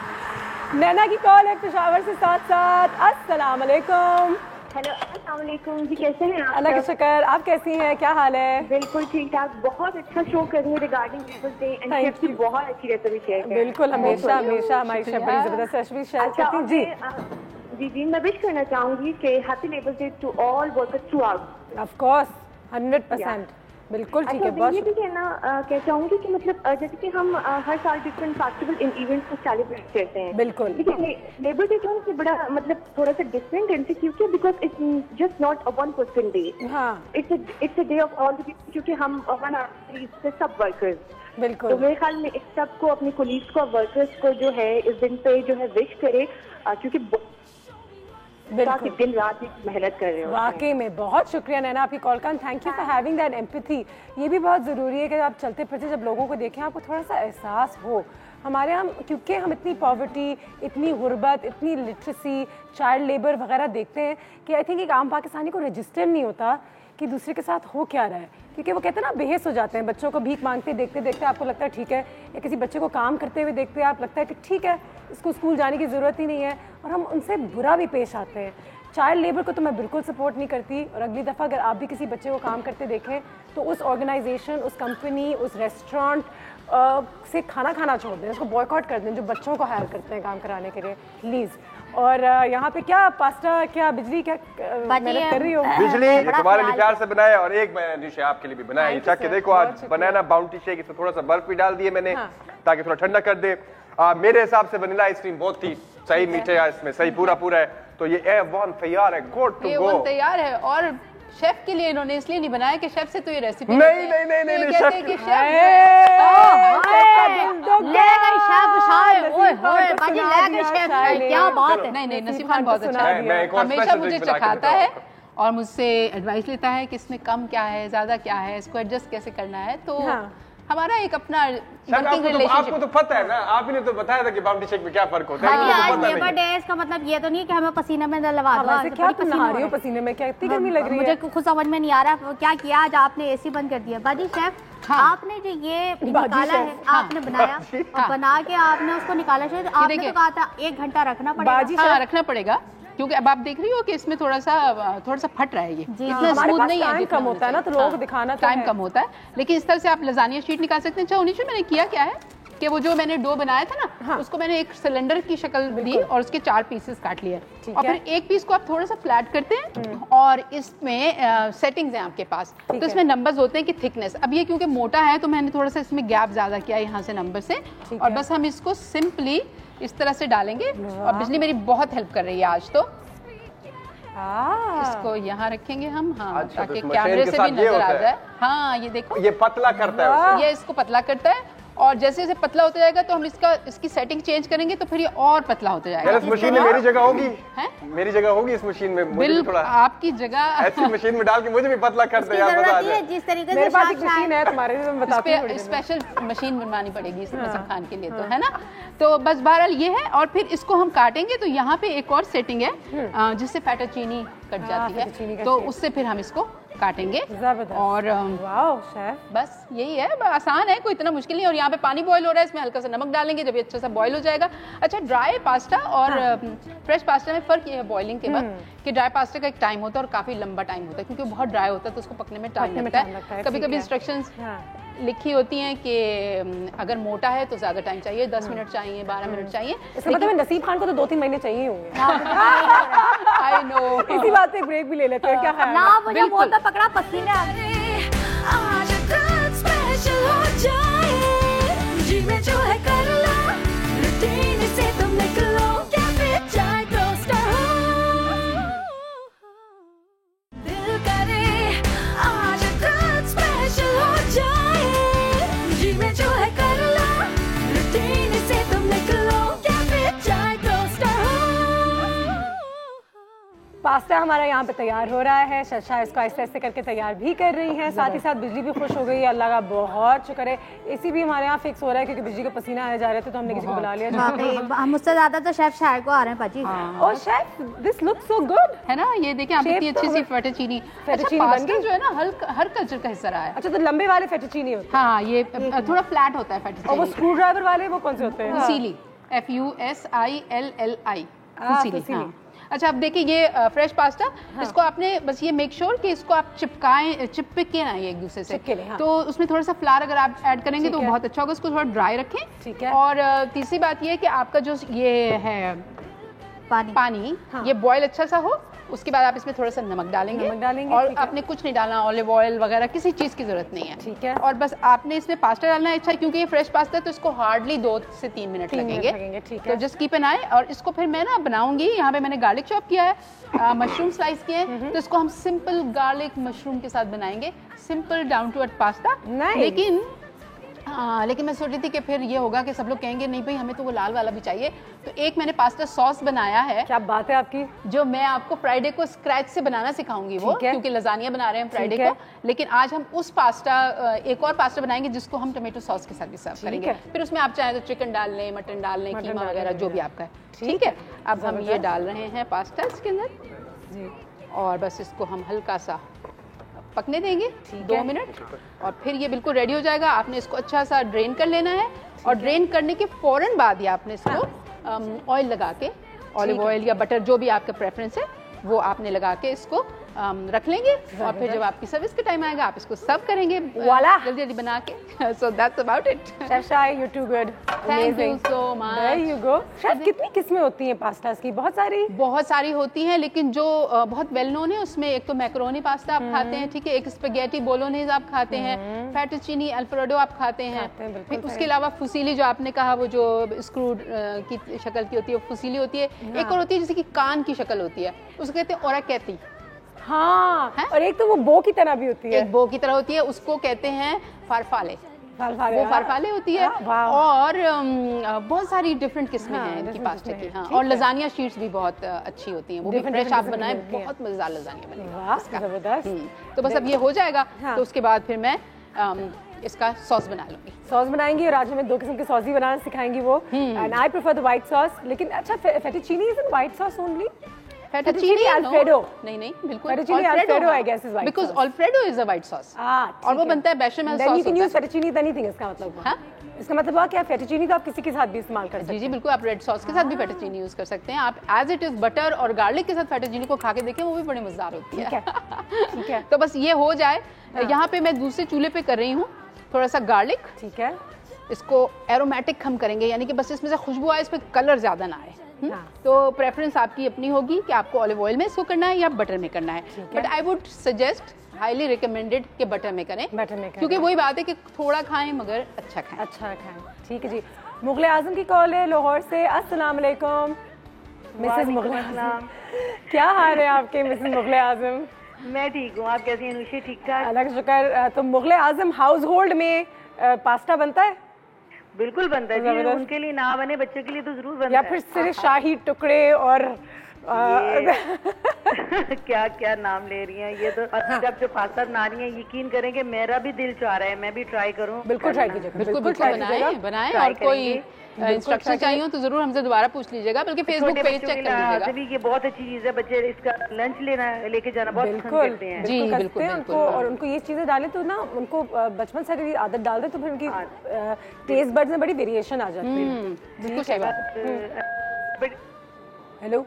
नैना की कॉल है पेशावर से। साथ साथ अस्सलाम वालेकुम। हेलो, अस्सलाम वालेकुम जी, कैसे हैं आप? अल्लाह का शुक्र, आप कैसी हैं, क्या हाल है? बिल्कुल ठीक ठाक, बहुत अच्छा शो कर रही है regarding labours day and chef की बहुत अच्छी रेसिपी शेयर कर। बिल्कुल, हमेशा हमेशा हमारी शेफ बड़ी जबरदस्त रेसिपी शेयर करती हैं जी। जी, मैं विश करना चाहूंगी कि happy labours day to all workers throughout. Of course 100%, बिल्कुल ठीक है। बहुत ये भी कहना क्या चाहूंगी कि मतलब जैसे कि हम हर साल डिफरेंट फेस्टिवल इन इवेंट्स को सेलिब्रेट करते हैं, बिल्कुल, लेकिन लेबर डे जो है बड़ा मतलब थोड़ा सा डिफरेंट है क्योंकि because it's just not a one person day, it's a day of all the people, क्योंकि हम वन आर सब वर्कर्स। बिल्कुल, तो मेरे ख्याल में इस सबको अपने कोलीग्स को वर्कर्स को जो है इस दिन पे जो है विश करे, क्योंकि बिल्कुल दिन रात मेहनत कर रहे हो। वाकई में बहुत शुक्रिया नैना आपकी कॉल का, thank you for having that empathy. ये भी बहुत ज़रूरी है कि आप चलते फिरते जब लोगों को देखें आपको थोड़ा सा एहसास हो। हमारे यहाँ क्योंकि हम इतनी पॉवर्टी, इतनी गुर्बत, इतनी लिटरेसी, चाइल्ड लेबर वगैरह देखते हैं कि आई थिंक एक आम पाकिस्तानी को रजिस्टर नहीं होता कि दूसरे के साथ हो क्या रहा है, क्योंकि वो कहते हैं ना बेहस हो जाते हैं। बच्चों को भीख मांगते देखते देखते आपको लगता है ठीक है, या किसी बच्चे को काम करते हुए देखते आप लगता है कि ठीक है इसको स्कूल जाने की ज़रूरत ही नहीं है, और हम उनसे बुरा भी पेश आते हैं। चाइल्ड लेबर को तो मैं बिल्कुल सपोर्ट नहीं करती, और अगली दफ़ा अगर आप भी किसी बच्चे को काम करते देखें तो उस ऑर्गेनाइजेशन, उस कंपनी, उस रेस्टोरेंट से खाना छोड़ दें, उसको बॉयकॉट कर दें जो बच्चों को हायर करते हैं काम कराने के लिए, प्लीज़। और यहाँ पे क्या पास्ता, क्या बिजली, क्या मेहनत कर रही हो? बिजली तुम्हारे लिए प्यार से बनाए, और एक मैंने डिश आपके लिए भी बनाया, ये चख के देखो। आज बनाना बाउंटी शेक, इसमें थोड़ा सा बर्फ भी डाल दिए मैंने ताकि थोड़ा ठंडा कर दे। मेरे हिसाब से वनीला आइसक्रीम बहुत ही सही, मीठे है इसमें, सही पूरा है, तो ये A1 तैयार है, गुड टू गो। A1 तैयार है, और शेफ के लिए इन्होंने इसलिए नहीं बनाया कि शेफ से तो ये रेसिपी नहीं नसीब खान बहुत अच्छा है, हमेशा मुझे चखाता है और मुझसे एडवाइस लेता है कि इसमें कम क्या है, ज्यादा क्या है, इसको एडजस्ट कैसे करना है। तो हमारा एक अपना आपको तो पता है ना, आपने तो बताया था कि बाउंटी शेक में क्या फर्क होता है। लेबर डे इसका मतलब ये तो नहीं कि हमें पसीने में लगा दो। क्या तुम नहा रही हो पसीने में, क्या इतनी गर्मी लग रही है? मुझे खुद समझ में नहीं आ रहा क्या किया आज आपने, एसी बंद कर दिया। बाजी शेफ आपने जो ये निकाला है, आपने बनाया और बना के आपने उसको निकाला, शायद आपने तो कहा था 1 घंटा रखना पड़ेगा। रखना पड़ेगा, क्योंकि अब आप देख रही हो कि इसमें थोड़ा सा फट रहा है, ये इतना स्मूथ नहीं है, कम होता है ना, तो लोगों को दिखाना टाइम कम होता है। लेकिन इस तरह से आप लजानिया शीट निकाल सकते हैं। अच्छा उन्नीस मैंने किया क्या है कि वो जो मैंने डो बनाया था ना, उसको मैंने एक सिलेंडर की शक्ल दी और उसके 4 पीसेस काट लिए, और फिर एक पीस को आप थोड़ा सा फ्लैट करते हैं, और इसमें सेटिंग्स हैं आपके पास, तो इसमें नंबर्स होते हैं कि थिकनेस। अब ये क्योंकि मोटा है तो मैंने थोड़ा सा इसमें गैप ज्यादा किया यहाँ से नंबर से, और बस हम इसको सिंपली इस तरह से डालेंगे। और बिजली मेरी बहुत हेल्प कर रही है आज, तो इसको यहाँ रखेंगे हम, ताकि कैमरे से भी नजर आ जाए। हाँ ये देखो, ये पतला करता है, ये इसको पतला करता है, और जैसे जैसे पतला होता जाएगा तो हम इसकी सेटिंग चेंज करेंगे तो फिर ये और पतला होता जाएगा। इस मशीन में मेरी जगह होगी, मेरी जगह होगी इस मशीन में, मुझे थोड़ा आपकी जगह ऐसी मशीन में डाल के मुझे भी पतला कर दे यार, मजा आ जाए। जिस तरीके से मेरे पास एक मशीन है तुम्हारे लिए, मैं बताती हूं, स्पेशल मशीन बनवानी पड़ेगी नसीब खान के लिए, तो है ना। तो बस बहरहाल ये है, और फिर इसको हम काटेंगे तो यहाँ पे एक और सेटिंग है जिससे फेटाचीनी कट जाती है, तो उससे फिर हम इसको काटेंगे। और बस यही है, आसान है, कोई इतना मुश्किल नहीं। और यहाँ पे पानी बॉईल हो रहा है, इसमें हल्का सा नमक डालेंगे, जब ये अच्छा सा बॉईल हो जाएगा। अच्छा, ड्राई पास्ता और फ्रेश पास्ता में फ़र्क ये है बॉइलिंग के बाद कि ड्राई पास्ता का एक टाइम होता है और काफ़ी लंबा टाइम होता है, क्योंकि वो बहुत ड्राई होता है तो उसको पकने में टाइम लगता है। कभी कभी इंस्ट्रक्शंस लिखी होती हैं कि अगर मोटा है तो ज़्यादा टाइम चाहिए, 10 मिनट चाहिए, 12 मिनट चाहिए। इसका मतलब नसीब खान को तो 2-3 महीने चाहिए होंगे। आई नो, इसी बात पे ब्रेक भी ले लेते हैं, क्या ख्याल है? ना मुझे बहुत तो पकड़ा पसीने आज तक स्पेशल हो जाए, जी में जो है कर लो, रूटीन से तुम निकलो, क्या फिर चाहे टोस्टर हो, दिल करे आज तक स्पेशल हो जाए, जी में जो है कर लो, रूटीन से तुम निकलो, क्या फिर चाहे टोस्टर हो। पास्ता हमारा यहाँ पे तैयार हो रहा है, शशा इसको ऐसे ऐसे करके तैयार भी कर रही हैं, साथ ही साथ बिजली भी खुश हो गई है, अल्लाह का बहुत शुक्र है। एसी भी हमारे यहाँ फिक्स हो रहा है क्योंकि बिजली को पसीना आया जा रहे थे तो हमने किसी को बुला लिया। मुझसे ज्यादा तो शेफ शायर को आ रहे हैं पाजी। और chef this looks so good, है ना, ये देखिए आप इतनी अच्छी सी फेटाचीनी। पास्ता जो है ना हर कल्चर का हिस्सा रहा है। अच्छा, तो लंबे वाले फेटाचीनी होते हैं? हाँ, ये थोड़ा फ्लैट होता है फेटाचीनी। और वो स्क्रू ड्राइवर वाले वो कौन से होते हैं? फुसीली, FUSILLI, फुसीली। अच्छा, अब देखिए ये फ्रेश पास्ता, इसको आपने बस ये मेक श्योर कि इसको आप चिपके ना एक दूसरे से, तो उसमें थोड़ा सा फ्लावर अगर आप ऐड करेंगे तो बहुत अच्छा होगा। उसको थोड़ा ड्राई रखें। ठीक है। और तीसरी बात ये है कि आपका जो ये है पानी ये बॉयल अच्छा सा हो। उसके बाद आप इसमें थोड़ा सा नमक डालेंगे और आपने कुछ नहीं डालना, ऑलिव ऑयल वगैरह किसी चीज़ की जरूरत नहीं है। ठीक है। और बस आपने इसमें पास्ता डालना है। अच्छा, क्योंकि ये फ्रेश पास्ता है तो इसको हार्डली 2 से 3 मिनट लगेंगे। तो जस्ट कीप एन आई। और इसको फिर मैं ना बनाऊंगी, यहाँ पे मैंने गार्लिक चॉप किया है, मशरूम स्लाइस किए हैं, तो इसको हम सिंपल गार्लिक मशरूम के साथ बनाएंगे, simple down to earth pasta. लेकिन मैं सोच रही थी कि फिर ये होगा कि सब लोग कहेंगे नहीं भाई हमें तो वो लाल वाला भी चाहिए, तो एक मैंने पास्ता सॉस बनाया है। क्या बात है आपकी, जो मैं आपको फ्राइडे को स्क्रैच से बनाना सिखाऊंगी वो, क्योंकि लजानिया बना रहे हैं फ्राइडे को। लेकिन आज हम उस पास्ता, एक और पास्ता बनाएंगे जिसको हम टमेटो सॉस के साथ भी सर्व करेंगे। फिर उसमें आप चाहें तो चिकन डाल लें, मटन डाल लें, कीमा वगैरह जो भी आपका है। ठीक है। अब हम ये डाल रहे हैं पास्ता इसके अंदर और बस इसको हम हल्का सा पकने देंगे 2 मिनट और फिर ये बिल्कुल रेडी हो जाएगा। आपने इसको अच्छा सा ड्रेन कर लेना है और ड्रेन करने के फौरन बाद ही आपने इसको ऑयल लगा के, ऑलिव ऑयल या बटर जो भी आपका प्रेफरेंस है वो आपने लगा के इसको रख लेंगे और फिर जब आपकी सर्विस का टाइम आएगा आप इसको सर्व करेंगे जल्दी जल्दी बना के। So that's about it. Chef Shahi, you too good, thank you so much. There you go. Chef, कितनी किस्में होती हैं पास्तास की? बहुत सारी होती हैं, लेकिन जो बहुत वेल नोन है उसमें एक तो मैकरोनी पास्ता आप खाते हैं, ठीक है, एक स्पेगेटी बोलोनेज आप खाते हैं, फेटुचीनी अल्फ्रेडो आप खाते हैं, फिर उसके अलावा फुसीली जो आपने कहा वो जो स्क्रूड की शक्ल की होती है फुसीली होती है। एक और होती है जैसे कि कान की शक्ल होती है, उसको कहते हैं ओराकैती। हाँ है? और एक तो वो बो की तरह भी होती है, एक बो की तरह होती है, उसको कहते हैं फारफाले। वो फारफाले होती है। और बहुत सारी डिफरेंट किस्में हैं इनकी पास्ता की। हाँ, और लजानिया शीट्स भी बहुत अच्छी होती हैं, वो भी फ्रेश आप बनाए, बहुत मजेदार लजानिया बनेगा। तो बस अब ये हो जाएगा तो उसके बाद फिर मैं इसका सॉस बना लूंगी। सॉस बनाएंगी और आज हमें 2 किस्म के सॉस ही बनाना सिखाएंगी वो। And I prefer the white sauce. लेकिन अच्छा, fettuccine is in white sauce only? Fettuccine Alfredo? नहीं, बिल्कुल Fettuccine Alfredo I guess is white because Alfredo is a white sauce। और वो बनता है bechamel sauce. Then you can use fettuccine with anything, इसका मतलब है। इसका मतलब है कि आप फेटुचीनी तो आप किसी के साथ भी इस्तेमाल कर सकते हैं। जी बिल्कुल, आप रेड सॉस के साथ भी फेटुचीनी यूज कर सकते हैं। आप एज इट इज बटर और गार्लिक के साथ फेटुचीनी को खा के देखें, वो भी बड़ी मजेदार होती है। ठीक है। तो बस ये हो जाए। यहाँ पे मैं दूसरे चूल्हे पे कर रही हूँ थोड़ा सा गार्लिक। ठीक है। इसको एरोमेटिक हम करेंगे, यानी कि बस इसमें से खुशबू आए, इस पर कलर ज्यादा ना आए। तो प्रेफरेंस आपकी अपनी होगी कि आपको ऑलिव ऑयल में इसको करना है या बटर में करना है। But I would suggest, highly recommended कि बटर में करें, क्योंकि वही बात है कि थोड़ा खाएं मगर अच्छा खाएं। ठीक है जी। मुगले आजम की कॉल है लाहौर से। अस्सलाम वालेकुम मिसेस मुगले आजम, क्या हाल है आपके मिसेस मुगले आजम? मैं ठीक हूँ, आप कैसी हैं नुशी? ठीक ठाक, अल्लाह का शुक्र। तो मुगले आजम हाउस होल्ड में पास्ता बनता है? बिल्कुल बनता है जी, उनके लिए ना बने बच्चे के लिए तो जरूर बनता है। या फिर सिर्फ शाही टुकड़े और क्या क्या नाम ले रही हैं ये तो। जब जो पास्ता बना रही हैं, यकीन करेंगे मेरा भी दिल चाह रहा है मैं भी ट्राई करूं। बिल्कुल ट्राई कीजिएगा, बिल्कुल बनाएं। और कोई इंस्ट्रक्शन चाहिए हो तो जरूर हमसे दोबारा पूछ लीजिएगा, बल्कि फेसबुक पेज चेक कर लीजिएगा। भी ये बहुत अच्छी चीज है, बच्चे इसका लंच लेके जाना बहुत पसंद करते हैं। जी बिल्कुल। और उनको ये चीजें डालें तो ना उनको बचपन से आदत डाल दे तो फिर उनकी टेस्ट बड्स में बड़ी वेरिएशन आ जाती है। बिल्कुल सही बात। हेलो,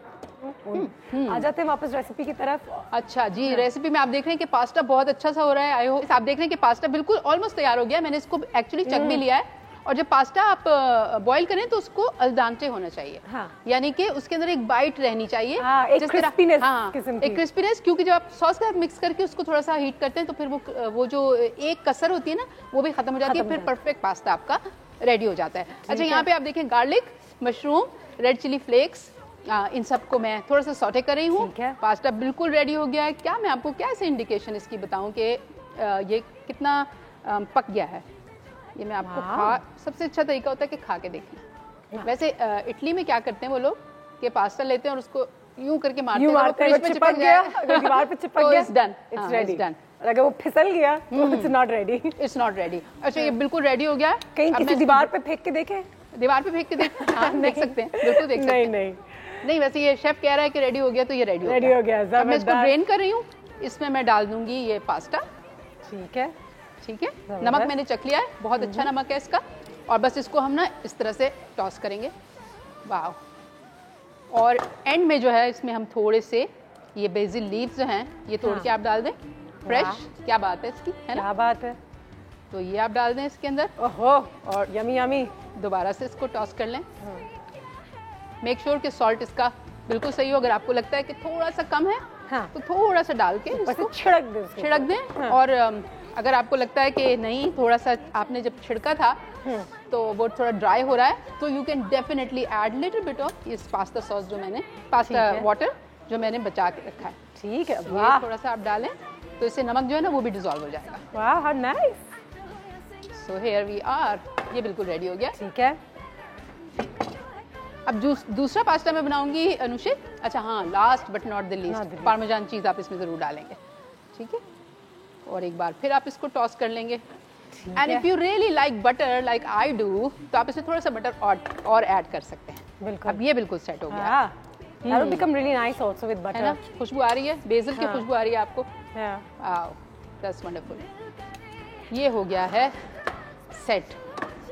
आ जाते हैं वापस रेसिपी की तरफ। अच्छा जी, रेसिपी में आप देख रहे हैं कि पास्ता बहुत अच्छा सा हो रहा है। आई होप आप देख रहे हैं कि पास्ता बिल्कुल ऑलमोस्ट तैयार हो गया है। मैंने इसको एक्चुअली चख भी लिया है। और जब पास्ता आप बॉईल करें तो उसको अल्दांटे होना चाहिए। हाँ। यानी कि उसके अंदर एक बाइट रहनी चाहिए। हाँ, एक क्रिस्पीनेस। हाँ, एक क्रिस्पीनेस, क्योंकि जब आप सॉस के साथ मिक्स करके उसको थोड़ा सा हीट करते हैं तो फिर वो जो एक कसर होती है ना वो भी खत्म हो जाती है, फिर परफेक्ट पास्ता आपका रेडी हो जाता है। अच्छा, यहाँ पे आप देखें garlic, mushroom, red chilli flakes, इन सबको मैं थोड़ा सा सॉटे कर रही हूँ। पास्ता बिल्कुल रेडी हो गया है। क्या मैं आपको क्या ऐसे इंडिकेशन इसकी बताऊँ कि ये कितना पक गया है? ये मैं आपको सबसे अच्छा तरीका होता है कि खा के देखें। वैसे इटली में क्या करते हैं वो लोग कि पास्ता लेते हैं और उसको यूं करके मारते हैं, चिपक गया, दीवार पे चिपक गया, इट्स डन, इट्स रेडी। अगर वो फिसल गया तो it's not ready, it's not ready. अच्छा, ये बिल्कुल रेडी हो गया। कहीं किसी दीवार पे फेंक के देखें, दीवार पे फेंक के देख सकते हैं, बिल्कुल देख सकते हैं। नहीं, वैसे ये शेफ कह रहा है कि रेडी हो गया तो ये रेडी हो गया। मैं इसको ड्रेन कर रही हूँ, इसमें मैं डाल दूंगी ये पास्ता। ठीक है, ठीक है। नमक मैंने चख लिया है, बहुत अच्छा नमक है इसका। और बस इसको हम ना इस तरह से टॉस करेंगे। वाह, और एंड में जो है इसमें हम थोड़े से ये बेसिल लीव्स जो हैं ये तोड़ के आप डाल दें, फ्रेश। क्या बात है इसकी, है ना? क्या बात है। तो ये आप डाल दें इसके अंदर। ओहो, और यमी यमी। दोबारा से इसको टॉस कर लें। मेक श्योर कि सॉल्ट इसका बिल्कुल सही हो। अगर आपको लगता है कि थोड़ा सा कम है तो थोड़ा सा डाल के इसको छिड़क दें। और अगर आपको लगता है कि नहीं, थोड़ा सा आपने जब छिड़का था तो वो थोड़ा ड्राई हो रहा है, तो you can definitely add little bit of इस पास्ता सॉस जो मैंने, पास्ता वाटर जो मैंने बचा के रखा है। ठीक है, वाह। थोड़ा सा आप डालें तो इससे नमक जो है ना वो भी डिसॉल्व हो जाएगा। वाह, how nice. So here we are, ये बिल्कुल रेडी हो गया। ठीक है, अब दूसरा पास्ता मैं बनाऊंगी अनुषित। अच्छा हाँ, last but not the least, parmesan चीज आप इसमें जरूर डालेंगे। ठीक है, और एक बार फिर आप इसको टॉस कर लेंगे। And if you really like butter like I do, तो आप इसमें थोड़ा सा बटर और ऐड कर सकते हैं। बिल्कुल। अब ये बिल्कुल सेट हो गया। That will become really nice also with butter. है ना, खुशबू आ रही है, बेसिल की खुशबू आ रही है आपको। That's wonderful. ये हो गया है सेट,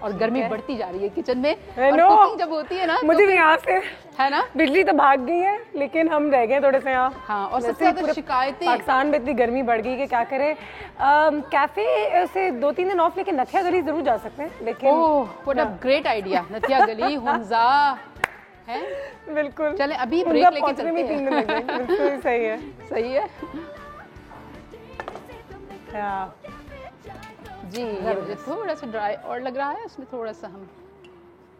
और गर्मी बढ़ती जा रही है किचन में। और कुकिंग जब होती है ना, मुझे भी यहाँ से, है ना, बिजली तो भाग गई है लेकिन हम रह गए थोड़े से यहाँ। हाँ, और सबसे ज्यादा शिकायतें पाकिस्तान में इतनी गर्मी बढ़ गई कि क्या करें। कैफे से 2-3 दिन ऑफ लेके नथिया गली जरूर जा सकते हैं, लेकिन व्हाट अ ग्रेट आइडिया। नथिया गली, हुंजा है, बिल्कुल। चले अभी ब्रेक लेके चलते हैं। 3 दिन लग गए। बिल्कुल सही है, सही है जी। ये मुझे थोड़ा सा ड्राई और लग रहा है, इसमें थोड़ा सा हम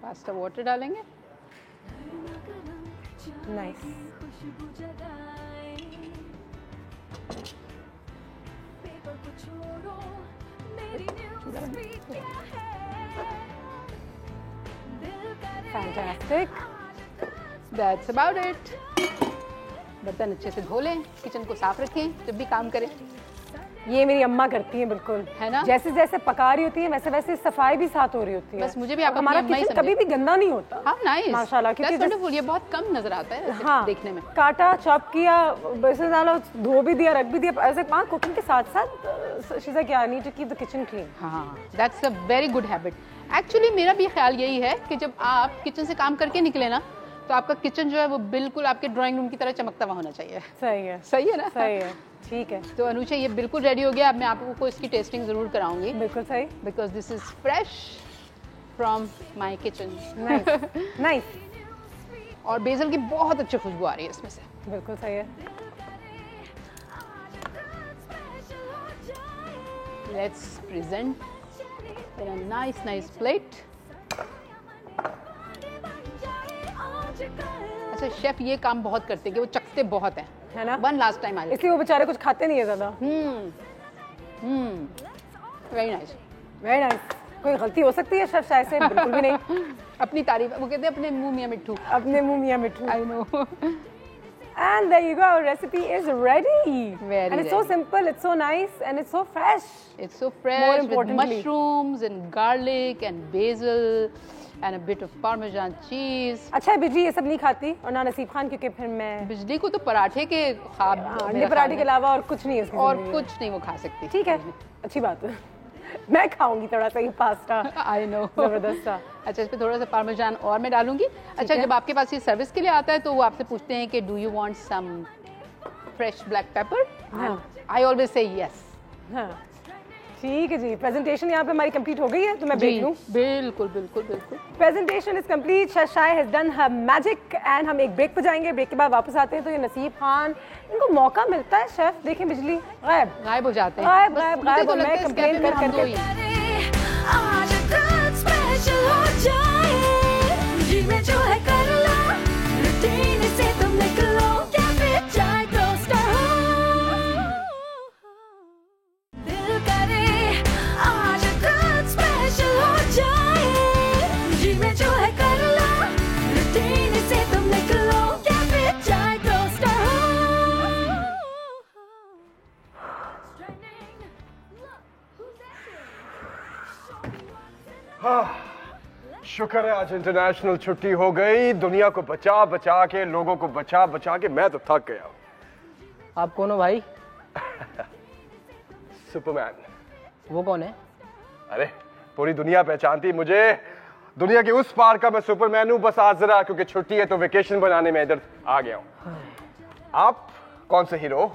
पास्ता वाटर डालेंगे। Nice. Fantastic. That's about it. बर्तन अच्छे से धो लें, किचन को साफ रखें जब भी काम करें। ये मेरी अम्मा करती हैं, बिल्कुल, है ना? जैसे जैसे पका रही होती है वैसे वैसे सफाई भी साथ हो रही होती है। बस मुझे भी आपका हमारा किचन कभी भी गंदा नहीं होता। हाँ, नाइस, माशाल्लाह, क्योंकि ये बहुत कम नजर आता है हाँ, देखने में। काटा, चॉप किया, वैसे डालो, धो भी दिया, रख भी दिया, ऐसे कुकिंग के साथ साथ शीज़ा क्या need to keep the kitchen clean. हाँ, that's a very good habit. Actually मेरा भी ख्याल यही है कि जब आप किचन से काम करके निकले ना, तो आपका किचन जो है वो बिल्कुल आपके ड्राइंग रूम की तरह चमकता हुआ होना चाहिए। सही है, सही है ना? सही है, ठीक है। तो अनुषा, ये बिल्कुल रेडी हो गया। अब मैं आपको इसकी टेस्टिंग जरूर कराऊंगी। बिल्कुल सही, because this is fresh from my kitchen. Nice. और बेसल की बहुत अच्छी खुशबू आ रही है इसमें से। बिल्कुल सही है। Let's present in a nice plate. अच्छा, शेफ ये काम बहुत करते हैं कि वो चखते बहुत हैं, है ना? वन लास्ट टाइम आए, इसलिए वो बेचारे कुछ खाते नहीं है ज्यादा। Very nice, very nice. कोई गलती हो सकती है शेफ शायद से? बिल्कुल भी नहीं। अपनी तारीफ, वो कहते हैं अपने मुंह मियां मिट्ठू, अपने मुंह मियां मिट्ठू। I know. And there you go, our recipe is ready. Very and it's so simple, it's so nice, and it's so fresh. It's so fresh with mushrooms and garlic and basil and a bit of Parmesan cheese. अच्छा है, बिजली ये सब नहीं खाती, और ना नसीब खान, क्योंकि फिर मैं बिजली को तो पराठे के ख्वाब, अंडे पराठे के अलावा और कुछ नहीं है, और कुछ नहीं वो खा सकती। ठीक है, अच्छी बात है। मैं खाऊंगी थोड़ा सा ये पास्ता। आई नो, जबरदस्त था। अच्छा, इस पे थोड़ा सा पार्मेजान और मैं डालूंगी। अच्छा, जब आपके पास ये सर्विस के लिए आता है तो वो आपसे पूछते हैं कि do you want some fresh black pepper? I always say yes. ठीक है जी, प्रेजेंटेशन यहाँ पे हमारी कंप्लीट हो गई है, तो मैं देख लूँ। बिल्कुल बिल्कुल बिल्कुल, presentation is complete. Chef shy has done her magic and हम एक ब्रेक पे जाएंगे। ब्रेक के बाद वापस आते हैं तो ये नसीब खान, इनको मौका मिलता है शेफ, देखें बिजली गायब हो जाते हैं, गायब गायब गायब। मैं कंप्लेन कर करके आज तक स्पेशल हो जाए, जी में जो है कर लो, रूटीन से तुम निकलो, कैफे चाय टोस्टर हो, दिल करे आज तक स्पेशल हो जाए, जी में जो है कर लो, रूटीन से तुम निकलो, कैफे चाय टोस्टर हो। शुक्र है आज इंटरनेशनल छुट्टी हो गई। दुनिया को बचा बचा के, लोगों को बचा बचा के मैं तो थक गया हूँ। आप कौन हो भाई? सुपरमैन। वो कौन है? अरे पूरी दुनिया पहचानती मुझे। दुनिया के उस पार का मैं सुपरमैन हूँ, बस आज जरा क्योंकि छुट्टी है तो वेकेशन बनाने में इधर आ गया हूँ। आप कौन से हीरो?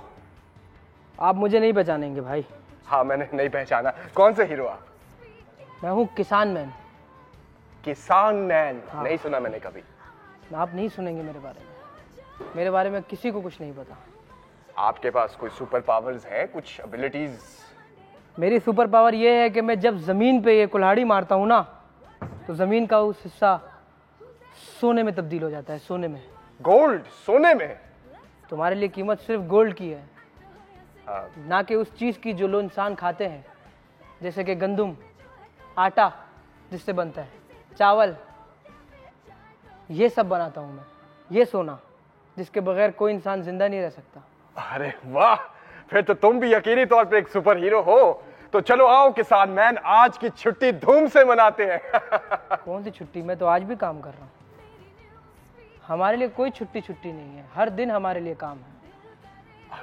आप मुझे नहीं पहचानेंगे भाई। हाँ, मैंने नहीं पहचाना। कौन से हीरो आप? मैं हूँ किसान मैन। किसान मैन? हाँ। नहीं सुना मैंने कभी। आप नहीं सुनेंगे मेरे बारे में। मेरे बारे में किसी को कुछ नहीं पता। आपके पास कोई सुपर पावर्स हैं, कुछ एबिलिटीज? मेरी सुपर पावर ये है कि मैं जब जमीन पे ये कुल्हाड़ी मारता हूँ ना, तो जमीन का उस हिस्सा सोने में तब्दील हो जाता है। सोने में। गोल्ड? सोने में? तुम्हारे लिए कीमत सिर्फ गोल्ड की है, हाँ। ना कि उस चीज की जो लोग इंसान खाते हैं, जैसे कि गंदम, आटा जिससे बनता है, चावल, ये सब बनाता हूँ मैं। ये सोना जिसके बगैर कोई इंसान जिंदा नहीं रह सकता। अरे वाह, फिर तो तुम भी यकीनी तौर पे एक सुपर हीरो हो। तो चलो आओ किसान मैन, आज की छुट्टी धूम से मनाते हैं। कौन सी छुट्टी? मैं तो आज भी काम कर रहा हूँ। हमारे लिए कोई छुट्टी नहीं है, हर दिन हमारे लिए काम है।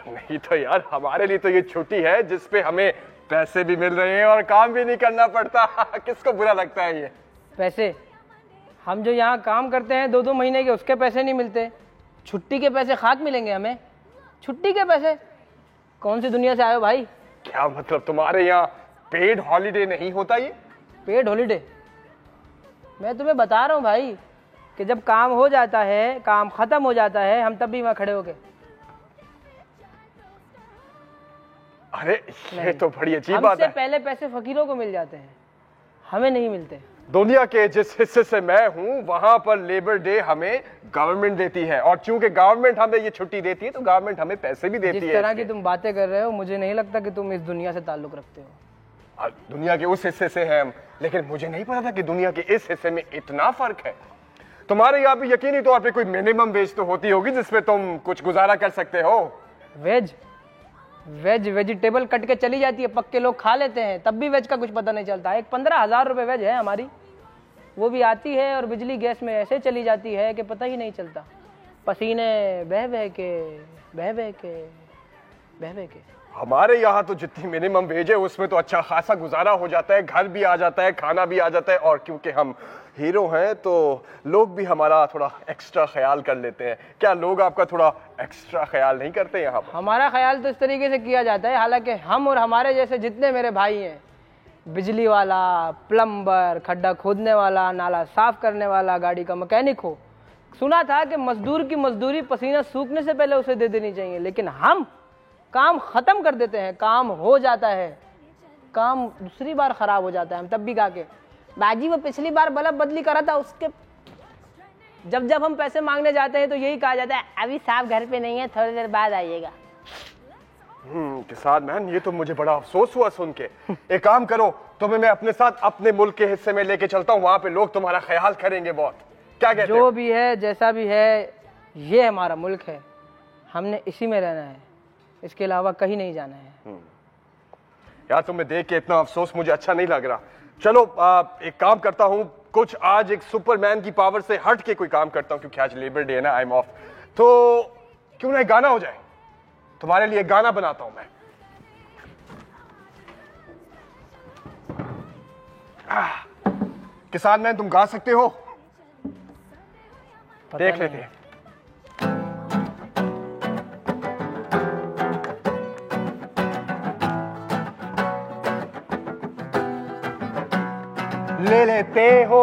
नहीं तो यार, हमारे लिए तो ये छुट्टी है जिसपे हमें पैसे भी मिल रहे हैं और काम भी नहीं करना पड़ता। किसको बुरा लगता है ये? पैसे? हम जो यहाँ काम करते हैं 2-2 महीने के, उसके पैसे नहीं मिलते। छुट्टी के पैसे खाक मिलेंगे हमें? छुट्टी के पैसे? कौन सी दुनिया से आए हो भाई? क्या मतलब, तुम्हारे यहाँ पेड हॉलीडे नहीं होता? ये पेड हॉलीडे? मैं तुम्हें बता रहा हूँ भाई कि जब काम हो जाता है, काम खत्म हो जाता है, हम तब भी वहाँ खड़े होके। अरे ये तो बड़ी अजीब बात है। हमसे पहले पैसे फकीरों को मिल जाते हैं, हमें नहीं मिलते। दुनिया के जिस हिस्से से मैं हूं वहां पर लेबर डे हमें गवर्नमेंट देती है, और चूंकि गवर्नमेंट हमें ये छुट्टी देती है तो गवर्नमेंट हमें पैसे भी देती है। जिस तरह की तुम बातें कर रहे हो, मुझे नहीं लगता कि तुम इस दुनिया से ताल्लुक रखते हो। दुनिया के उस हिस्से से हैं हम, लेकिन मुझे नहीं पता था कि दुनिया के इस हिस्से में इतना फर्क है। तुम्हारे यहाँ भी यकीनी तौर पे कोई मिनिमम वेज तो होती होगी जिसपे तुम कुछ गुजारा कर सकते हो। वेजिटेबल कट के चली जाती है, पक्के लोग खा लेते हैं, तब भी वेज का कुछ पता नहीं चलता। एक 15,000 रुपए वेज है हमारी, वो भी आती है और बिजली गैस में ऐसे चली जाती है कि पता ही नहीं चलता। पसीने बह बह के। हमारे यहाँ तो जितनी मिनिमम वेज है उसमें तो अच्छा खासा गुजारा हो जाता है, घर भी आ जाता है, खाना भी आ जाता है, और क्योंकि हम हीरो हैं तो लोग भी हमारा थोड़ा एक्स्ट्रा ख्याल कर लेते हैं। क्या लोग आपका थोड़ा एक्स्ट्रा ख्याल नहीं करते यहाँ पर? हमारा ख्याल तो इस तरीके से किया जाता है, हालांकि हम और हमारे जैसे जितने मेरे भाई हैं, बिजली वाला, प्लम्बर, खड्डा खोदने वाला, नाला साफ करने वाला, गाड़ी का मैकेनिक हो, सुना था कि मजदूर की मजदूरी पसीना सूखने से पहले उसे दे देनी चाहिए, लेकिन हम काम खत्म कर देते हैं। काम हो जाता है, काम दूसरी बार खराब हो जाता है, हम तब भी कहा के बाजी वो पिछली बार बल्ब बदली करा था उसके। जब हम पैसे मांगने जाते हैं तो यही कहा जाता है, अभी साहब घर पे नहीं है, थोड़ी देर बाद आइएगा। किसान मैन, ये तो मुझे बड़ा अफसोस हुआ सुन के। एक काम करो, तुम्हें मैं अपने साथ अपने मुल्क के हिस्से में लेके चलता हूँ, वहां पे लोग तुम्हारा ख्याल करेंगे बहुत। क्या कहते हो? जो भी है, जैसा भी है, ये हमारा मुल्क है, हमने इसी में रहना है, इसके अलावा कहीं नहीं जाना है। यार तुम्हें देख के इतना अफसोस मुझे अच्छा नहीं लग रहा। चलो एक काम करता हूँ, कुछ आज एक सुपरमैन की पावर से हट के कोई काम करता हूँ, क्योंकि आज लेबर डे है ना, आई एम ऑफ। तो क्यों ना एक गाना हो जाए? तुम्हारे लिए गाना बनाता हूं मैं। किसान मैन, तुम गा सकते हो? देख लेते हैं। ले लेते हो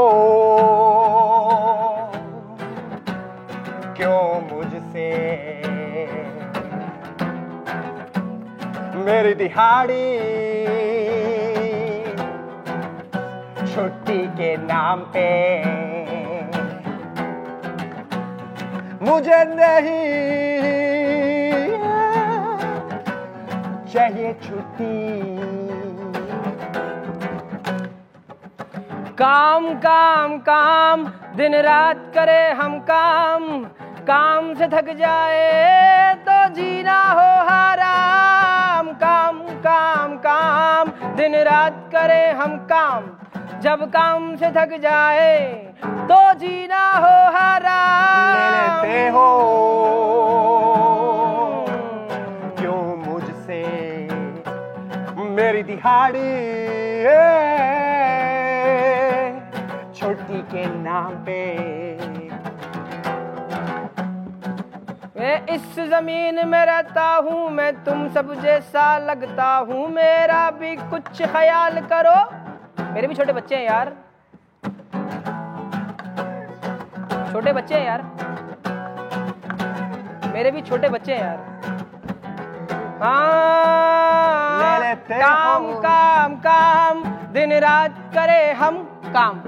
क्यों मुझसे मेरी दिहाड़ी, छुट्टी के नाम पे मुझे नहीं चाहिए छुट्टी। काम काम काम दिन रात करे हम काम, काम से थक जाए तो जीना हो हराम। काम काम काम दिन रात करे हम काम, जब काम से थक जाए तो जीना हो हराम। ले लेते हो क्यों मुझसे मेरी दिहाड़ी, छुट्टी बेटी के नाम पे। मैं इस जमीन में रहता हूँ, मैं तुम सब जैसा लगता हूँ, मेरा भी कुछ ख्याल करो। मेरे भी छोटे बच्चे हैं यार, छोटे बच्चे हैं यार, मेरे भी छोटे बच्चे हैं यार। हाँ, काम काम काम, दिन रात करे हम काम,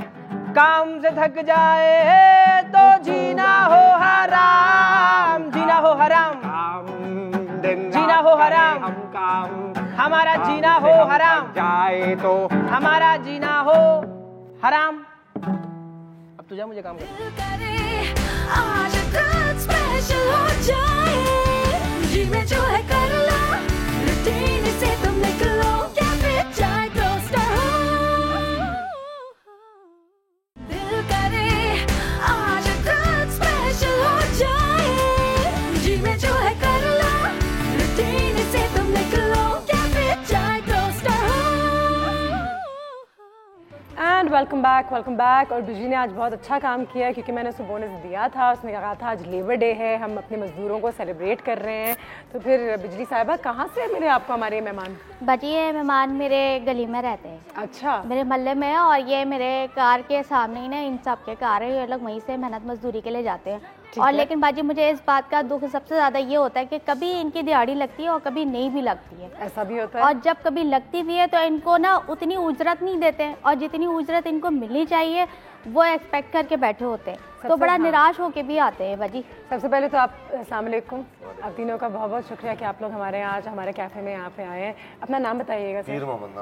काम से थक जाए तो जीना हो हराम, जीना हो हराम, जीना हो हराम, हमारा जीना हो हराम जाए तो हमारा जीना हो हराम। अब तू जा, मुझे काम कर। आज रात स्पेशल हो जाए, जी में जो है कर लो, रूटीन से तुम निकलो, क्या फिर चाहे टोस्टर हो। दिल करे आज रात स्पेशल हो जाए, जी में जो है कर लो, रूटीन से तुम निकलो, क्या फिर चाहे टोस्टर हो। And welcome back. और बिजली ने आज बहुत अच्छा काम किया क्योंकि मैंने उसको बोनस दिया था। उसने कहा था आज लेबर डे है, हम अपने मजदूरों को सेलिब्रेट कर रहे हैं। तो फिर बिजली साहिबा कहाँ से मिले आपको हमारे मेहमान? बाजी ये मेहमान मेरे गली में रहते हैं। अच्छा, मेरे मोहल्ले में है और ये मेरे कार के सामने ही ना इन सब के कार है, ये लोग वहीं से मेहनत मजदूरी के लिए जाते हैं। और लेकिन बाजी मुझे इस बात का दुख सबसे ज़्यादा ये होता है कि कभी इनकी दिहाड़ी लगती है और कभी नहीं भी लगती है। ऐसा भी होता है। और जब कभी लगती भी है तो इनको ना उतनी उजरत नहीं देते हैं, और जितनी उजरत इनको मिलनी चाहिए वो एक्सपेक्ट करके बैठे होते हैं, तो बड़ा निराश होके भी आते हैं बाजी। सबसे पहले तो आप अस्सलाम वालेकुम, आप तीनों का बहुत बहुत शुक्रिया कि आप लोग हमारे यहाँ आज हमारे कैफ़े में यहाँ पे आए हैं। अपना नाम बताइएगा सर।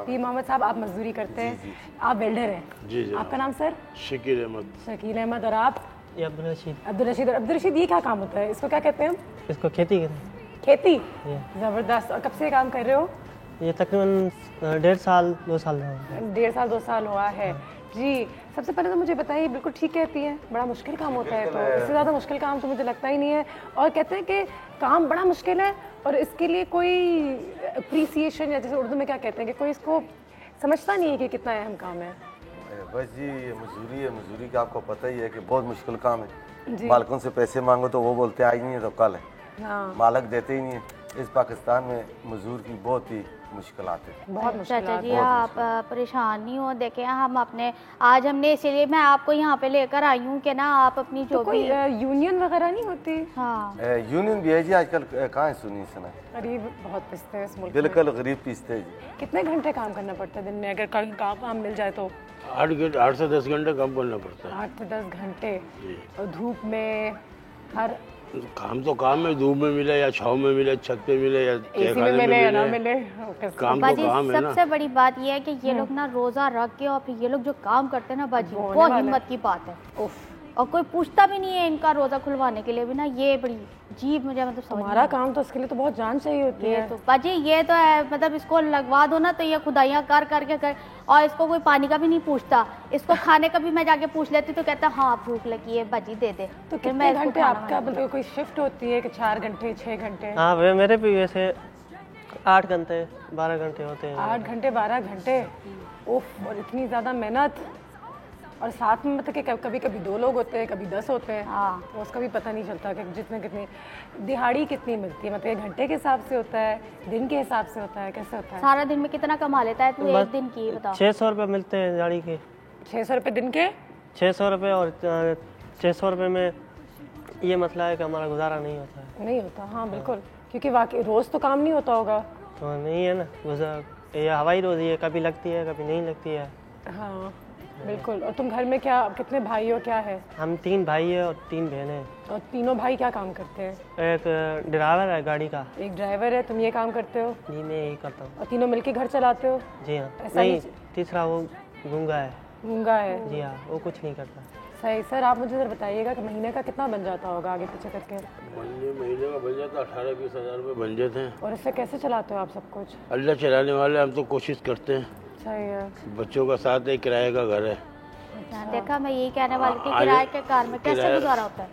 पीर मोहम्मद साहब, आप मजदूरी करते हैं, आप वेल्डर हैं? जी। आपका नाम सर? शकील अहमद। शकील अहमद। और आप? अब्दुल रशीद। अब्दुल रशीद, ये क्या काम होता है, इसको क्या कहते हैं हम? इसको खेती खेती। ज़बरदस्त। और कब से काम कर रहे हो? ये तकरीबन 1.5 साल 2 साल हुआ। 1.5 साल 2 साल हुआ है जी। सबसे पहले तो मुझे बताइए, बिल्कुल ठीक कहती है, बड़ा मुश्किल काम होता है, तो इससे ज़्यादा मुश्किल काम तो मुझे लगता ही नहीं है। और कहते हैं कि काम बड़ा मुश्किल है और इसके लिए कोई अप्रिसिएशन, या जैसे उर्दू में क्या कहते हैं कि कोई इसको समझता नहीं है कि कितना अहम काम है। बस जी ये मजदूरी है, मजदूरी का आपको पता ही है कि बहुत मुश्किल काम है। मालिकों से पैसे मांगो तो वो बोलते आज नहीं है तो कल है। हाँ। मालिक देते ही नहीं है। इस पाकिस्तान में मजदूर की बहुत ही मुश्किलात है। बहुत मुश्किल। चाचा जी आप परेशान नहीं हो, देखें हम अपने आज हमने इसीलिए मैं आपको यहाँ पे लेकर आई हूँ कि ना आप अपनी जो कोई यूनियन वगैरह नहीं होती? हाँ यूनियन भी है जी, आजकल कहाँ है सुनी सुना। गरीब बहुत पिसते हैं इस मुल्क में। बिल्कुल गरीब पिसते हैं जी। कितने घंटे काम करना पड़ता है दिन में, अगर कल काम मिल जाए तो? 8 से 10 घंटे काम करना पड़ता है। 8 से 10 घंटे। और धूप में, हर काम तो काम है, धूप में मिले या छाव में मिले, छत पे मिले या एसी में मिले या ना मिले, काम तो काम है ना। सबसे बड़ी बात यह है कि ये लोग ना रोजा रख के और फिर ये लोग जो काम करते हैं ना बाजी, वो हिम्मत की बात है। और कोई पूछता भी नहीं है इनका रोजा खुलवाने के लिए भी ना, ये बड़ी अजीब मुझे मतलब हमारा काम तो इसके लिए तो बहुत जान चाहिए होती है। तो बाजी ये तो है, मतलब इसको लगवा दो ना तो ये खुदाइयाँ कर करके कर, और इसको कोई पानी का भी नहीं पूछता, इसको खाने का भी मैं जाके पूछ लेती तो कहता हाँ भूख लगी है बाजी दे दे। तो कितने घंटे आपका, मतलब कोई शिफ्ट होती है कि 4 घंटे 6 घंटे? हाँ मेरे भी वैसे 8 घंटे 12 घंटे होते हैं। 8 घंटे 12 घंटे, उफ। और इतनी ज़्यादा मेहनत, और साथ में मतलब कि कभी कभी 2 लोग होते हैं, कभी 10 होते हैं। हाँ। तो उसका भी पता नहीं चलता कि जितने कितनी दिहाड़ी कितनी मिलती है, मतलब घंटे के हिसाब से होता है, दिन के हिसाब से होता है, कैसे होता है? सारा दिन में कितना कमा लेता है तू एक दिन की बता? 600 रुपये मिलते हैं दिहाड़ी के। 600 रुपये दिन के? 600 रुपये। और 600 रुपये में ये मसला है कि हमारा गुजारा नहीं होता है। नहीं होता, हाँ बिल्कुल, क्योंकि वाकई रोज़ तो काम नहीं होता होगा। तो नहीं है ना, ये हवाई रोज़ी है, कभी लगती है कभी नहीं लगती है। हाँ बिल्कुल। और तुम घर में क्या, कितने भाई हो, क्या है? हम 3 भाई है और 3 बहनें हैं। और तीनों भाई क्या काम करते हैं? एक ड्राइवर है गाड़ी का। एक ड्राइवर है, तुम ये काम करते हो? जी मैं यही करता हूँ। और तीनों मिलके घर चलाते हो? जी हाँ। नहीं, तीसरा वो गूंगा है। गूंगा है? जी हाँ, वो कुछ नहीं करता। सही। सर आप मुझे जरा बताइएगा कि महीने का कितना बन जाता होगा आगे पीछे करके? महीने का बन जाता 18-20 हज़ार रुपये बन जाते हैं। और इससे कैसे चलाते हो आप सब कुछ? अल्लाह चलाने वाले, हम तो कोशिश करते हैं। सही है। बच्चों का साथ है, किराए का घर है। देखा मैं यही कहने वाली थी, किराए के कार में कैसे गुजारा होता है?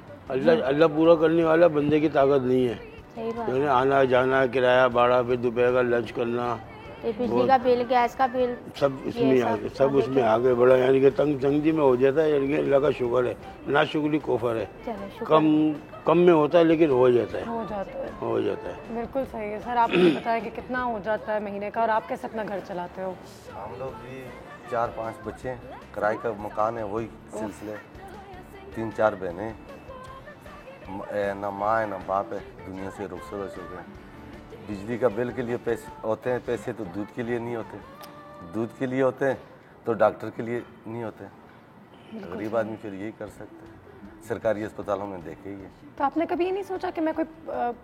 अल्लाह पूरा करने वाला, बंदे की ताकत नहीं है। सही बात। आना जाना, किराया भाड़ा, फिर दोपहर का लंच करना, बिजली का बिल, गैस का बिल, सब इसमें आगे, सब उसमें आगे बढ़ा, यानी कि तंगी में हो जाता है। यानी कि अल्लाह का शुक्र है, ना शुक्री कोफर है, कम में होता है लेकिन हो जाता है, हो जाता है। बिल्कुल सही है सर, आपने बताया कि कितना हो जाता है महीने का, और आप कैसे अपना घर चलाते हो? हम लोग भी 4-5 बच्चे हैं, किराए का मकान है, वही सिलसिले, 3-4 बहनें, ना माँ है ना बाप है, दुनिया से रुखसत हो चुके हैं। बिजली का बिल के लिए पैसे होते हैं, पैसे तो दूध के लिए नहीं होते, दूध के लिए होते हैं तो डॉक्टर के लिए नहीं होते। गरीब आदमी फिर यही कर सकते हैं, सरकारी अस्पतालों में देखे ही है। तो आपने कभी नहीं सोचा कि मैं कोई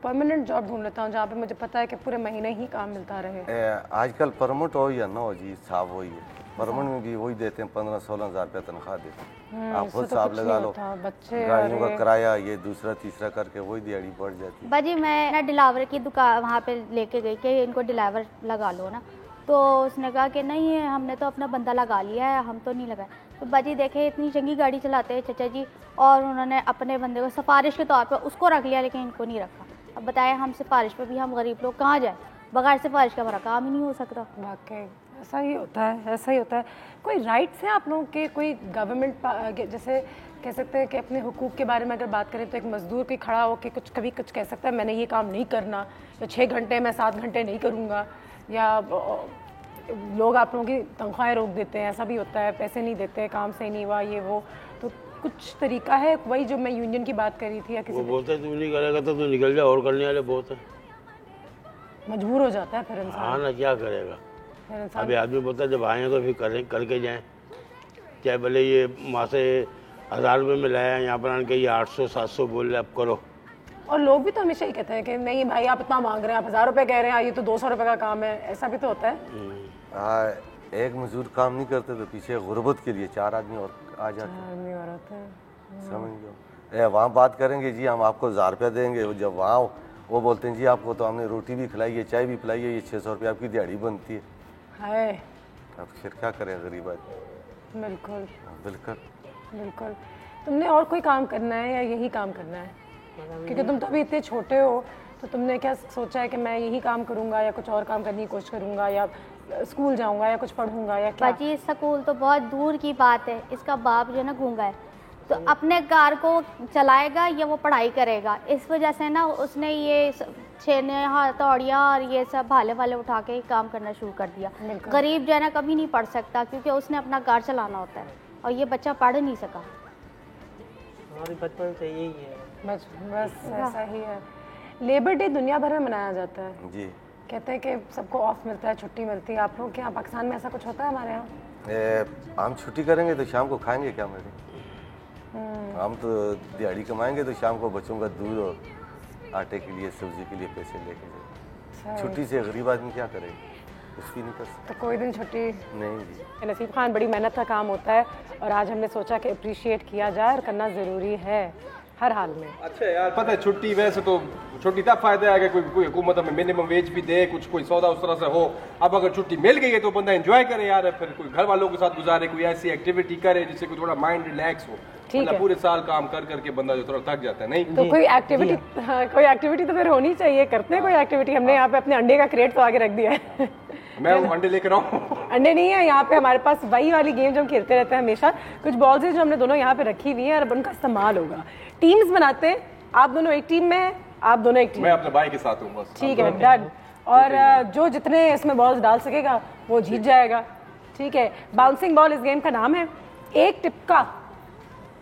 परमानेंट जॉब ढूंढ लेता हूँ जहाँ पे मुझे पता है कि पूरे महीने ही काम मिलता रहे? आजकल परमानेंट हो या ना हो जी, साहब वही है, परमानेंट में भी वही देते हैं, 15-16 हज़ार रुपया तनख्वाह देते हैं। आप खुद साहब लगा लो, गाड़ियों का किराया ये दूसरा तीसरा करके वही दिहाड़ी बढ़ जाती है। बाजी मैं ना डिलीवर की दुकान वहाँ पे लेके गई कि इनको डिलीवर लगा लो ना, तो उसने कहा कि नहीं है, हमने तो अपना बंदा लगा लिया है, हम तो नहीं लगाए। तो बाजी देखे इतनी चंगी गाड़ी चलाते हैं चाचा जी, और उन्होंने अपने बंदे को सिफारिश के तौर पर उसको रख लिया, लेकिन इनको नहीं रखा। अब बताएं हम सिफारिश पे भी हम गरीब लोग कहाँ जाए, बगैर सिफारिश का हमारा काम ही नहीं हो सकता। वाकई ऐसा ही होता है, ऐसा ही होता है। कोई राइट्स हैं आप लोगों के, कोई गवर्नमेंट जैसे कह सकते हैं कि अपने हुकूक के बारे में अगर बात करें तो एक मजदूर कोई खड़ा हो कि कभी कुछ कह सकता है मैंने ये काम नहीं करना, या 6 घंटे मैं 7 घंटे नहीं करूँगा, या लोग आप लोगों की तनख्वाहें रोक देते हैं, ऐसा भी होता है, पैसे नहीं देते, काम सही नहीं हुआ, ये वो, तो कुछ तरीका है? वही जो मैं यूनियन की बात कर रही थी, या किसी वो बोलता है तू नहीं करेगा तो तू निकल जा, और करने वाले बहुत है, मजबूर हो जाता है फिर इंसान। हाँ ना, क्या करेगा। अभी आदमी बोलता है जब आए हैं तो फिर करें, करके जाएं, चाहे भले ये मासे 1000 रुपये में लाया, यहाँ पर आने के ये 800-700 बोल रहे, अब करो। और लोग भी तो हमेशा ही कहते हैं कि नहीं भाई आप इतना मांग रहे हैं, आप 1000 रुपये कह रहे हैं, ये तो 200 रुपये का काम है, ऐसा भी तो होता है। एक मजदूर काम नहीं करते तो पीछे गुर्बत के लिए 4 आदमी और आ जाते हैं, समझ लो। वहाँ बात करेंगे जी हम आपको 1000 रुपया देंगे, जब वहाँ वो बोलते हैं जी आपको तो हमने रोटी भी खिलाई है, चाय भी पिलाई है, ये 600 रुपया आपकी दिहाड़ी बनती है। हाय, अब फिर क्या करें गरीब आदमी। बिल्कुल बिल्कुल बिल्कुल। तुमने और कोई काम करना है या यही काम करना है? क्योंकि तुम तो अभी इतने छोटे हो, तो तुमने क्या सोचा है कि मैं यही काम करूंगा या कुछ और काम करने की कोशिश करूंगा, या स्कूल जाऊंगा या कुछ पढ़ूंगा, या क्या? बाजी स्कूल तो बहुत दूर की बात है, इसका बाप जो है ना गूंगा है, तो अपने कार को चलाएगा या वो पढ़ाई करेगा, इस वजह से ना उसने ये छेने हथौड़ियाँ और ये सब भाले वाले उठा के काम करना शुरू कर दिया। गरीब जो है ना कभी नहीं पढ़ सकता, क्योंकि उसने अपना कार चलाना होता है, और ये बच्चा पढ़ नहीं सका। हमारी बचपन से यही है, बस ऐसा ही है। लेबर डे दुनिया भर में मनाया जाता है जी, कहते हैं कि सबको ऑफ मिलता है, छुट्टी मिलती है। आप लोग के यहाँ पाकिस्तान में ऐसा कुछ होता है? हमारे यहाँ हम छुट्टी करेंगे तो शाम को खाएंगे क्या मेरे, हम तो दिहाड़ी कमाएंगे तो शाम को बच्चों का दूध और आटे के लिए सब्जी के लिए पैसे लेके जाए। छुट्टी से गरीब आदमी क्या करेगा, कुछ भी नहीं कर सकता। तो कोई दिन छुट्टी नहीं जी। नसीब खान, बड़ी मेहनत का काम होता है, और आज हमने सोचा कि अप्रिशिएट किया जाए, और करना ज़रूरी है हर हाल में। अच्छा यार, पता है छुट्टी वैसे तो छुट्टी तब फायदा है कोई हुकूमत हमें मिनिमम वेज भी दे, कुछ कोई सौदा उस तरह से हो। अब अगर छुट्टी मिल गई है तो बंदा एंजॉय करे यार, फिर कोई घर वालों के साथ गुजारे, कोई ऐसी एक्टिविटी करे जिससे कोई थोड़ा माइंड रिलैक्स हो। मतलब पूरे साल काम कर करके बंदा जो थोड़ा थक जाता है। नहीं तो कोई एक्टिविटी, कोई एक्टिविटी तो फिर होनी चाहिए। करते हैं कोई एक्टिविटी? हमने यहाँ पे अपने अंडे का क्रेट तो आगे रख दिया है। मैं वो अंडे लेकर आऊँ? अंडे नहीं है यहाँ पे, हमारे पास वही वाली गेम जो हम खेलते रहते हैं हमेशा। कुछ बॉल्स है जो हमने दोनों यहाँ पे रखी हुई है, और उनका इस्तेमाल होगा। टीम्स बनाते हैं, आप दोनों एक टीम में हैं, आप दोनों एक टीम। मैं अपने भाई के साथ हूँ बस। ठीक है, डन। और जो जितने इसमें बॉल्स डाल सकेगा वो जीत जाएगा। ठीक है, बाउंसिंग बॉल इस गेम का नाम है। एक टिपका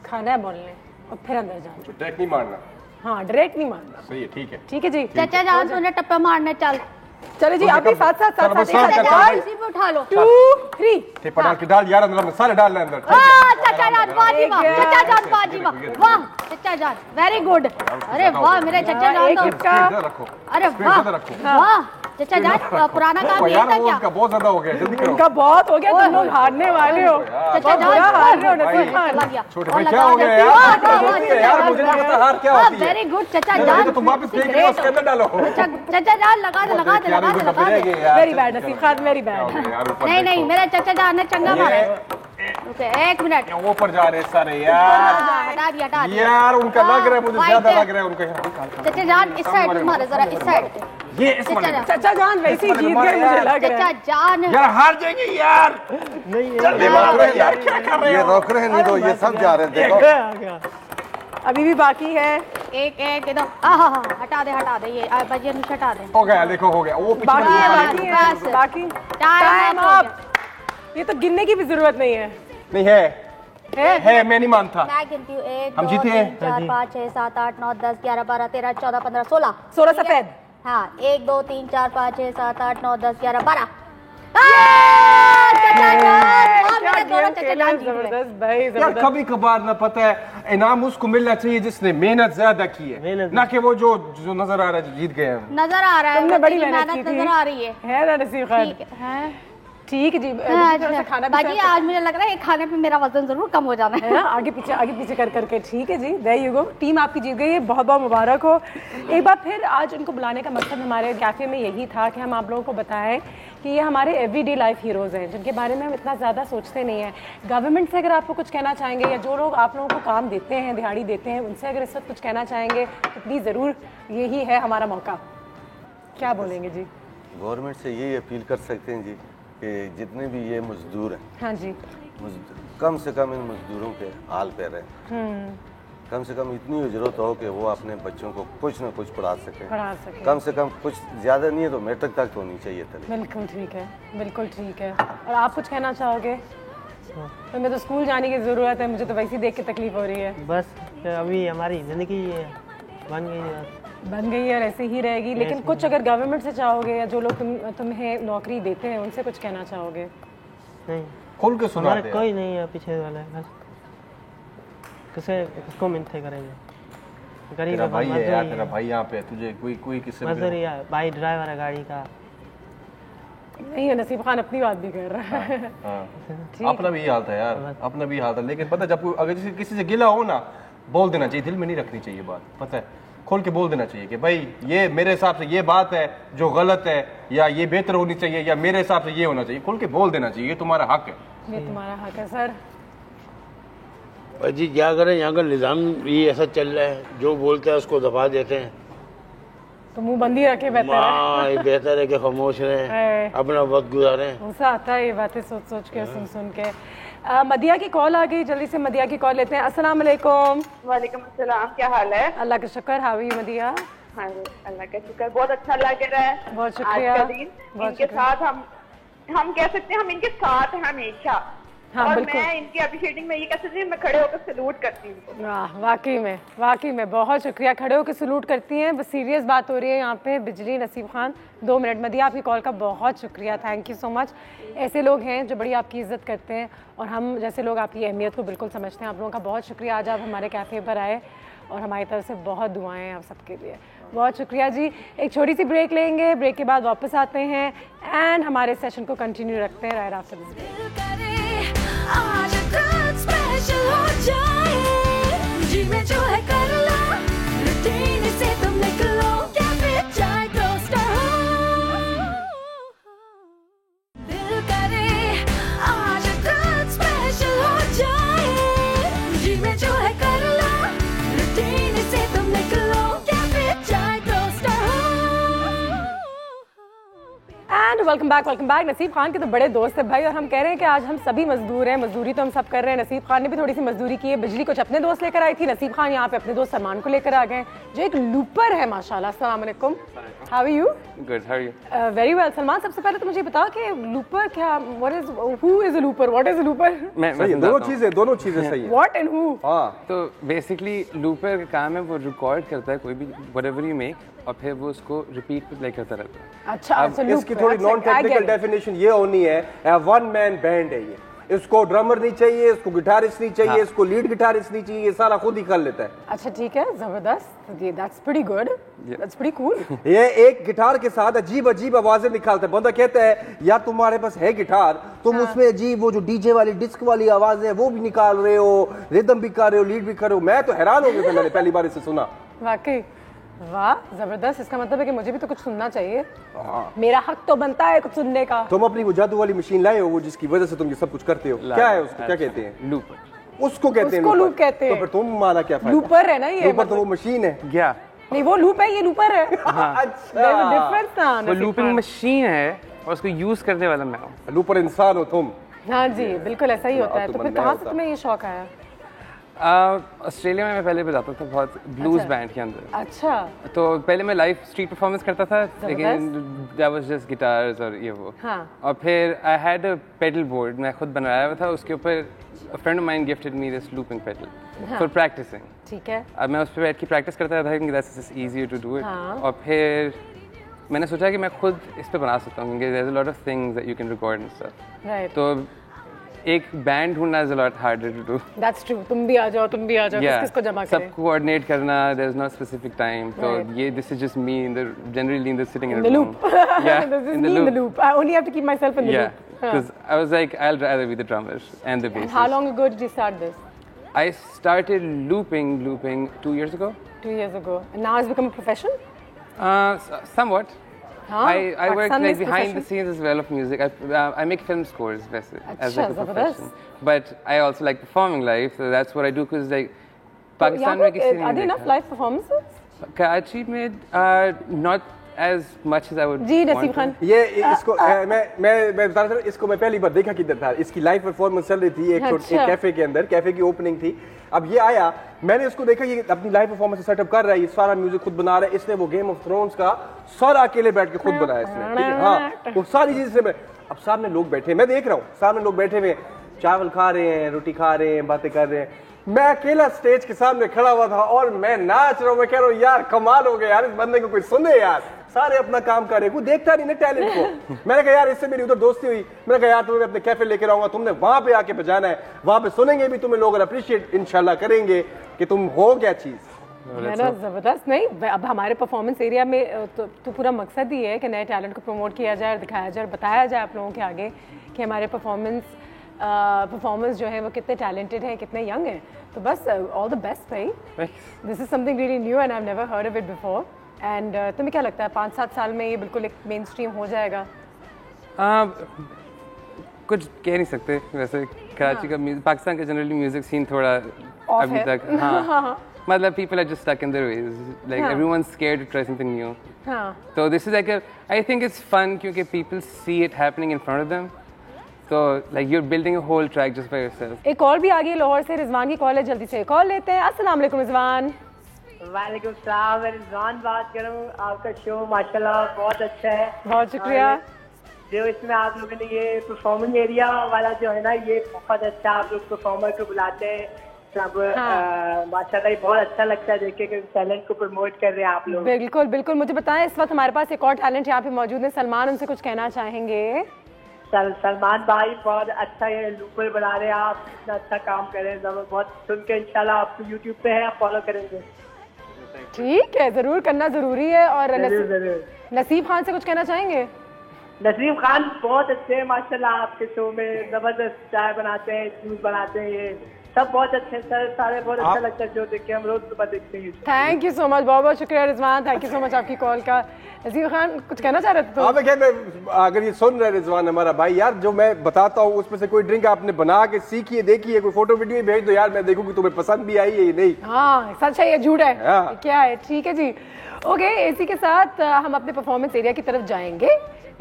खाना है बॉल ने, और फिर अंदर जाना। डायरेक्ट नहीं मारना? हाँ, डायरेक्ट नहीं मारना। सही है, ठीक है। ठीक है जी। चाचा जान तूने टप्पे मारने चल। चलो जी, आप भी साथ साथ इसी पे उठा लो। 2 3 टिप्पा डाल के डाल यार, अंदर सारे डालना अंदर। चाचा जान बाजी वाह, चाचा जान बाजी वाह, चाचा जान वेरी गुड। अरे वाह मेरे चाचा जान तो, अरे वाह वाह चाचा जान, पुराना काम ये था क्या? उनका बहुत ज्यादा हो गया, जल्दी करो। उनका बहुत हो गया, तुम लोग हारने वाले हो। चाचा जान हार रहे हो नसीब खान। छोटे भाई क्या हो गया यार, मुझे नहीं पता हार क्या होती है। वेरी गुड चाचा जान, तुम वापस फेंक रहे हो, उसके अंदर डालो। चाचा जान लगा दे लगा दे लगा दे लगा दे। वेरी बैड नसीब खान, वेरी बैड। नहीं नहीं मेरा चाचा जान ने चंगा मारा। रुके 1 मिनट, ऊपर जा रहे सारे यार। हटा दिया यार, उनका लग रहा है, मुझे ज्यादा लग रहा है उनका। चाचा जान इस साइड तुम्हारे, जरा इस साइड ये इस वाले चाचा जान वैसे ही जीत गए मुझे लग रहा है। चाचा जान यार हार जाएंगे यार। नहीं जल्दी रोक रहे हैं यार, क्या कर रहे ये हो? रोक रहे हैं, नहीं तो ये सब जा रहे हैं, देखो अभी भी बाकी है। एक एकदम हटा दे ये बजे नुश हटा दे। हो गया, देखो हो गया। वो पीछे बाकी है, वाली बाकी बस। है, बाकी टाइम अप। ये तो गिनने की भी जरूरत नहीं है। नहीं है, मैं नहीं मानता। मैं गिनती हूँ 1 हम 2 जीते 3 हैं। 4 5 6 7 8 9 10 11 12 13 14 15 16 16 सफेद। हाँ 1 2 3 4 5 6 7 8 9 10 11 12। जबरदस्त भाई, यार जबरदस्त। कभी कभार ना पता है इनाम उसको मिलना चाहिए जिसने मेहनत ज्यादा की है, ना कि वो जो नजर आ रहा है जो जीत गए हैं। नजर आ रहा है, तुमने बड़ी मेहनत की नजर आ रही है ना नसीब खान? ठीक है जी। थोड़ा सा खाना बाजी आज मुझे लग रहा है खाने पे मेरा वजन जरूर कम हो जाना है। आगे पीछे कर करके। ठीक है जी, देयर यू गो। टीम आपकी जीत गई है, बहुत बहुत मुबारक हो। एक बार फिर आज उनको बुलाने का मकसद हमारे कैफे में यही था कि हम आप लोगों को बताएं कि ये हमारे एवरीडे लाइफ हीरोज़ हैं जिनके बारे में हम इतना ज़्यादा सोचते नहीं हैं। गवर्नमेंट से अगर आपको कुछ कहना चाहेंगे या जो लोग आप लोगों को काम देते हैं, दिहाड़ी देते हैं, उनसे अगर इस वक्त कुछ कहना चाहेंगे तो प्लीज़ ज़रूर, यही है हमारा मौका। क्या बोलेंगे जी? गवर्नमेंट से यही अपील कर सकते हैं जी कि जितने भी ये मजदूर हैं, हाँ जी, कम से कम इन मजदूरों के हाल पे रहें। कम से कम इतनी जरूरत हो कि वो अपने बच्चों को कुछ ना कुछ पढ़ा सकें। कम से कम कुछ ज़्यादा नहीं है तो मैट्रिक तक तो होनी चाहिए था। बिल्कुल ठीक है, बिल्कुल ठीक है। और आप कुछ कहना चाहोगे? तो मैं तो स्कूल जाने की ज़रूरत है, मुझे तो वैसे ही देख के तकलीफ हो रही है। बस अभी हमारी ज़िंदगी बन गई है और ऐसे ही रहेगी। लेकिन कुछ अगर गवर्नमेंट से चाहोगे या जो लोग तुम्हें नौकरी देते हैं उनसे कुछ कहना चाहोगे? नहीं, खुल के सुना हमारे कोई नहीं है पीछे वाला, बस किसको मिन्नतें करेंगे? गरीब भाई है यार, तेरा भाई यहाँ पे, तुझे कोई किससे मजदूरी है, भाई ड्राइवर है गाड़ी का। नहीं है, नसीब खान अपनी बात भी कर रहा है। अपना भी हाल था यार, अपना भी हाल था। लेकिन पता जब अगर किसी से गिला हो ना, बोल देना चाहिए, दिल में नहीं रखनी चाहिए बात, पता है, खोल के बोल देना चाहिए कि भाई ये मेरे हिसाब से ये बात है जो गलत है, या ये बेहतर होनी चाहिए, या मेरे हिसाब से ये होना चाहिए। खोल के बोल देना चाहिए, ये तुम्हारा हक है। ये तुम्हारा हक है सर। जी क्या करें, यहाँ का निज़ाम भी ऐसा चल रहा है, जो बोलते हैं उसको दबा देते हैं। तो मुंह बंदी रखे बेहतर है कि खामोश रहें, अपना वक्त गुजारें। गुस्सा आता है ये बातें सोच सोच के, सुन सुन के। मदिया की कॉल आ गई, जल्दी से मदिया की कॉल लेते हैं। अस्सलाम वालेकुम। वालेकुम अस्सलाम, क्या हाल है? अल्लाह का शुक्र। How are you मदिया? हाँ अल्लाह का शुक्र, बहुत अच्छा लग रहा है। बहुत शुक्रिया। आज का दिन इनके साथ हम कह सकते हैं, हम इनके साथ हैं हमेशा। हाँ, और बिल्कुल। मैं इनकी अप्रिशिएटिंग में ये कह सकती हूँ, मैं खड़े होकर सलूट करती हूँ। वाकई में बहुत शुक्रिया, खड़े होकर सलूट करती हैं। बस सीरियस बात हो रही है यहाँ पे। बिजली नसीब खान 2 मिनट। मदिया आपकी कॉल का बहुत शुक्रिया, थैंक यू सो मच। ऐसे लोग हैं जो बड़ी आपकी इज्जत करते हैं और हम जैसे लोग आपकी अहमियत को बिल्कुल समझते हैं। आप लोगों का बहुत शुक्रिया, आज आप हमारे कैफ़े पर आए और हमारी तरफ से बहुत दुआएं हैं आप सबके लिए। बहुत शुक्रिया जी। एक छोटी सी ब्रेक लेंगे, ब्रेक के बाद वापस आते हैं एंड हमारे सेशन को कंटिन्यू रखते हैं राइट आफ्टर दिस। आज रात स्पेशल हो जाए, जी में जो है कर लो, रूटीन से तुम निकलो, कैफे चाय टोस्टर हो, दिल करे आज रात स्पेशल हो जाए, जी में जो है कर लो, रूटीन से तुम निकलो, कैफे चाय टोस्टर हो। एंड वेलकम बैक नसीब खान के तो बड़े दोस्त है भाई, और हम कह रहे हैं कि आज हम सभी मजदूर हैं। मजदूरी तो हम सब कर रहे हैं। नसीब खान ने भी थोड़ी सी मजदूरी की है। बिजली कुछ अपने दोस्त लेकर आई थी, नसीब खान यहाँ पे अपने दोस्त सलमान को लेकर आ गए जो एक लूपर है माशाल्लाह। अस्सलाम वालेकुम, how are you? Good, how are you? Very well. Salman, सबसे पहले तो मुझे बता कि लूपर क्या, who is a looper, what is a looper? मैं दोनों चीजें सही है। What and who? हाँ, तो बेसिकली लूपर का काम है, वो रिकॉर्ड करता है कोई भी व्हाटएवर यू मेक और फिर वो उसको रिपीट पे प्ले करता रहता है। अच्छा, इसकी थोड़ी नॉन टेक्निकल डेफिनेशन ये होनी है, वन मैन बैंड है ये। इसको ड्रमर नहीं चाहिए, इसको गिटारिस्ट नहीं चाहिए, इसको लीड गिटारिस्ट नहीं चाहिए, ये सारा खुद ही कर लेता है। अच्छा ठीक है, जबरदस्त, that's pretty good, that's pretty cool. ये एक गिटार के साथ अजीब अजीब आवाजें निकालता है। बंदा कहता है या तुम्हारे पास है गिटार, तुम उसमें अजीब वो जो डीजे वाली डिस्क वाली आवाज है वो भी निकाल रहे हो, रिदम भी कर रहे हो, लीड भी कर रहे हो। मैं तो हैरान हो गया था, मैंने पहली बार इसे सुना। वाकई वाह, जबरदस्त। इसका मतलब है कि मुझे भी तो कुछ सुनना चाहिए, मेरा हक तो बनता है कुछ सुनने का। तुम अपनी वो जादू वाली मशीन लाए हो, वो जिसकी वजह से तुम ये सब कुछ करते हो, क्या है उसको क्या कहते हैं? लूपर। उसको कहते हैं लूप कहते हैं। तो फिर तुम माना क्या फायदा? लूपर है ना ये, लूपर तो वो मशीन है। क्या नहीं वो लूप है, ये लूपर है। डिफरेंस ना, वो लूपिंग मशीन है और उसको यूज करने वाला मैं हूँ। लूपर इंसान हो तुम। हाँ जी बिल्कुल ऐसा ही होता है। तो फिर कहाँ से तुम्हें ये शौक आया? ऑस्ट्रेलिया में मैं पहले बजाता था बहुत ब्लूज बैंड के अंदर। अच्छा। तो पहले मैं लाइव स्ट्रीट परफॉर्मेंस करता था, लेकिन दैट वाज जस्ट गिटार्स और ये वो। हाँ। और फिर I had a pedal board, मैं खुद बनाया हुआ था, उसके ऊपर a friend of mine gifted me this looping pedal for practicing. ठीक है। अब मैं उस पर बैठ के प्रैक्टिस करता था, that's just easier to do it. और फिर मैंने सोचा कि मैं खुद इस पे बना सकता हूँ, क्योंकि there is a lot of things that you can record and stuff. Right. तो एक बैंड ढूंढना is a lot harder to do. That's true. तुम भी आ जाओ, किसको जमा करें, सब कोऑर्डिनेट करना, there is no specific time. तो ये this is just me in the generally in the sitting in the loop. Yeah, in the loop. I only have to keep myself in the loop. Because I was like, I'll rather be the drummer and the bassist. And how long ago did you start this? I started looping 2 years ago. 2 years ago. And now it's become a profession? Somewhat. Huh? I work like behind the scenes as well of music. I make film scores as like a profession. But I also like performing live, so that's what I do. Because like Pakistan में किसी are there enough live performances? Karachi में not as much as I would. जी नसीब खान। ये इसको मैं बता रहा था, इसको मैं पहली बार देखा किधर था। इसकी लाइव परफॉर्मेंस चल रही थी एक कैफे के अंदर, कैफे की ओपनिंग थी। अब ये आया, मैंने इसको देखा, ये अपनी लाइव परफॉर्मेंस सेटअप कर रहा है, ये सारा म्यूजिक खुद बना रहा है। इसने वो गेम ऑफ थ्रोन्स का सारा अकेले बैठ के खुद बनाया इसने, ठीक है। हाँ, वो सारी चीजें से अब सामने लोग बैठे, मैं देख रहा हूँ सामने लोग बैठे हुए, चावल खा रहे हैं, रोटी खा रहे हैं, बातें कर रहे हैं। मैं अकेला स्टेज के सामने खड़ा हुआ था और मैं नाच रहा हूँ। मैं कह रहा हूँ यार कमाल हो गया यार, इस बंदे को कोई सुने यार, सारे अपना काम कर रहे हैं, कोई देखता नहीं ना टैलेंट को। मैंने कहा यार इससे मेरी उधर दोस्ती हुई, मैंने कहा यार तुम्हें अपने कैफे लेकर आऊंगा, तुमने वहां पे आके बजाना है, वहां पे सुनेंगे भी तुम्हें लोग, अप्रिशिएट इंशाल्लाह करेंगे कि तुम हो क्या चीज। है ना जबरदस्त। नहीं अब हमारे परफॉर्मेंस एरिया में तो पूरा मकसद ही है कि नए टैलेंट को प्रमोट किया जाए और दिखाया जाए और बताया जाए आप लोगों के आगे कि हमारे परफॉर्मेंस जो है वो कितने टैलेंटेड हैं, कितने यंग हैं। तो बस ऑल द बेस्ट भाई। This is something really new and I have never heard of it before. And तुम्हें क्या लगता है 5-7 साल में ये बिल्कुल एक मेन स्ट्रीम हो जाएगा? कुछ कह नहीं सकते वैसे। कराची का पाकिस्तान का जनरली म्यूजिक सीन थोड़ा अभी तक मतलब people are just stuck in their ways, like everyone's scared to try something new. So this is like I think it's fun क्योंकि people see it happening in front of them. So like you're building a whole track just by yourself. एक call भी आ गई लाहौर से, रिजवान की call है, जल्दी से call लेते हैं। अस्सलाम वालेकुम रिजवान। वालेकुम सलाम, मैं रिजवान बात कर रहा हूँ। आपका शो माशाल्लाह बहुत अच्छा है। बहुत शुक्रिया। जो इसमें आप लोगों ने ये परफॉर्मिंग एरिया वाला जो है ना, ये बहुत अच्छा, आप लोग परफॉर्मर को बुलाते हैं सब। माशाल्लाह बहुत अच्छा लगता है देख के कि टैलेंट को प्रमोट कर रहे हैं आप लोग। बिल्कुल बिल्कुल। मुझे बताएं इस वक्त हमारे पास एक और टैलेंट यहाँ पे मौजूद है, सलमान, उनसे कुछ कहना चाहेंगे? सलमान भाई बहुत अच्छा है, लूपर बना रहे हैं आप, इतना अच्छा काम कर रहे हैं, बहुत सुन के इंशाल्लाह आपको यूट्यूब पे है, आप फॉलो करेंगे। ठीक है, जरूर करना जरूरी है। और नसीब खान से कुछ कहना चाहेंगे? नसीब खान बहुत अच्छे हैं माशाल्लाह, आपके शो में जबरदस्त चाय बनाते हैं, जूस बनाते हैं, ये सब बहुत अच्छे सर, सारे बहुत अच्छा लगता है जो देख के हम रोज सुबह देखते हैं। थैंक यू सो मच, बहुत बहुत शुक्रिया Rizwan, thank you so much आपकी कॉल का। नसीब खान कुछ कहना चाह रहे थे? अगर ये सुन रहे रिजवान हमारा भाई, यार जो मैं बताता हूँ उसमें से कोई ड्रिंक आपने बना के सीखी है, देखी है, कोई फोटो वीडियो भेज दो यार, मैं देखूंगी तुम्हें पसंद भी आई है या नहीं। हाँ सच है, ये झूठ है क्या है? ठीक है जी, ओके। इसी के साथ हम अपने परफॉर्मेंस एरिया की तरफ जाएंगे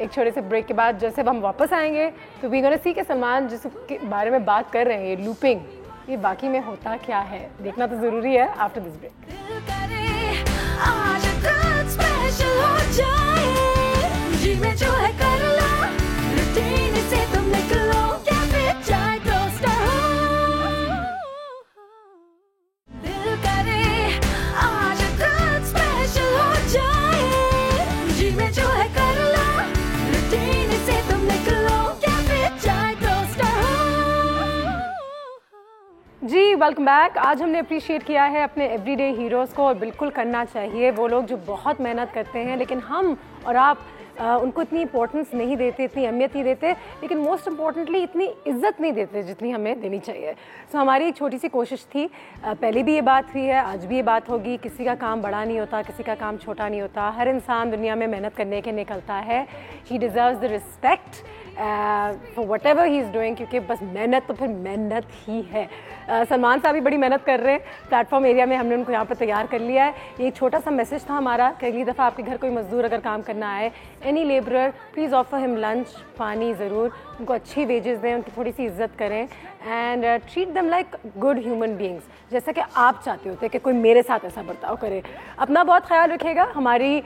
एक छोटे से ब्रेक के बाद। जैसे हम वापस आएंगे तो वी गोना सी के सलमान जिसके बारे में बात कर रहे हैं, लूपिंग, ये बाकी में होता क्या है, देखना तो जरूरी है। आफ्टर दिस ब्रेक जी वेलकम बैक। आज हमने अप्रिशिएट किया है अपने एवरीडे हीरोज़ को, और बिल्कुल करना चाहिए। वो लोग जो बहुत मेहनत करते हैं लेकिन हम और आप उनको इतनी इंपॉर्टेंस नहीं देते, इतनी अहमियत नहीं देते, लेकिन मोस्ट इम्पॉर्टेंटली इतनी इज्जत नहीं देते जितनी हमें देनी चाहिए। सो हमारी एक छोटी सी कोशिश थी, पहले भी ये बात हुई है, आज भी ये बात होगी, किसी का काम बड़ा नहीं होता, किसी का काम छोटा नहीं होता, हर इंसान दुनिया में मेहनत करने के निकलता है। He deserves the respect for what ever he is doing, क्योंकि बस मेहनत तो फिर मेहनत ही है। सलमान साहब भी बड़ी मेहनत कर रहे हैं प्लेटफॉर्म एरिया में, हमने उनको यहाँ पर तैयार कर लिया है। ये छोटा सा मैसेज था हमारा कि अगली दफ़ा आपके घर कोई मजदूर अगर काम करना आए, any labourer, please offer him lunch, पानी ज़रूर, उनको अच्छी वेजेस दें, उनकी थोड़ी सी इज्जत करें and treat them like good human beings, जैसा कि आप चाहते होते कि कोई मेरे साथ ऐसा बर्ताव करे। अपना बहुत ख्याल रखिएगा। हमारी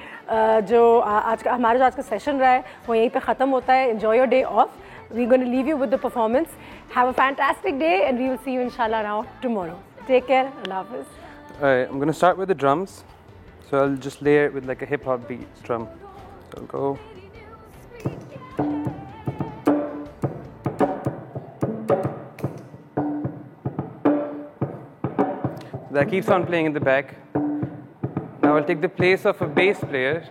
जो आज का सेशन रहा है वो यहीं पे ख़त्म होता है। Enjoy your day of. We're going to leave you with the performance. Have a fantastic day and we will see you inshallah now tomorrow. Take care. Allah Hafiz. Alright, I'm going to start with the drums. So I'll just layer it with like a hip hop beat drum. So I'll go. That keeps on playing in the back. Now I'll take the place of a bass player.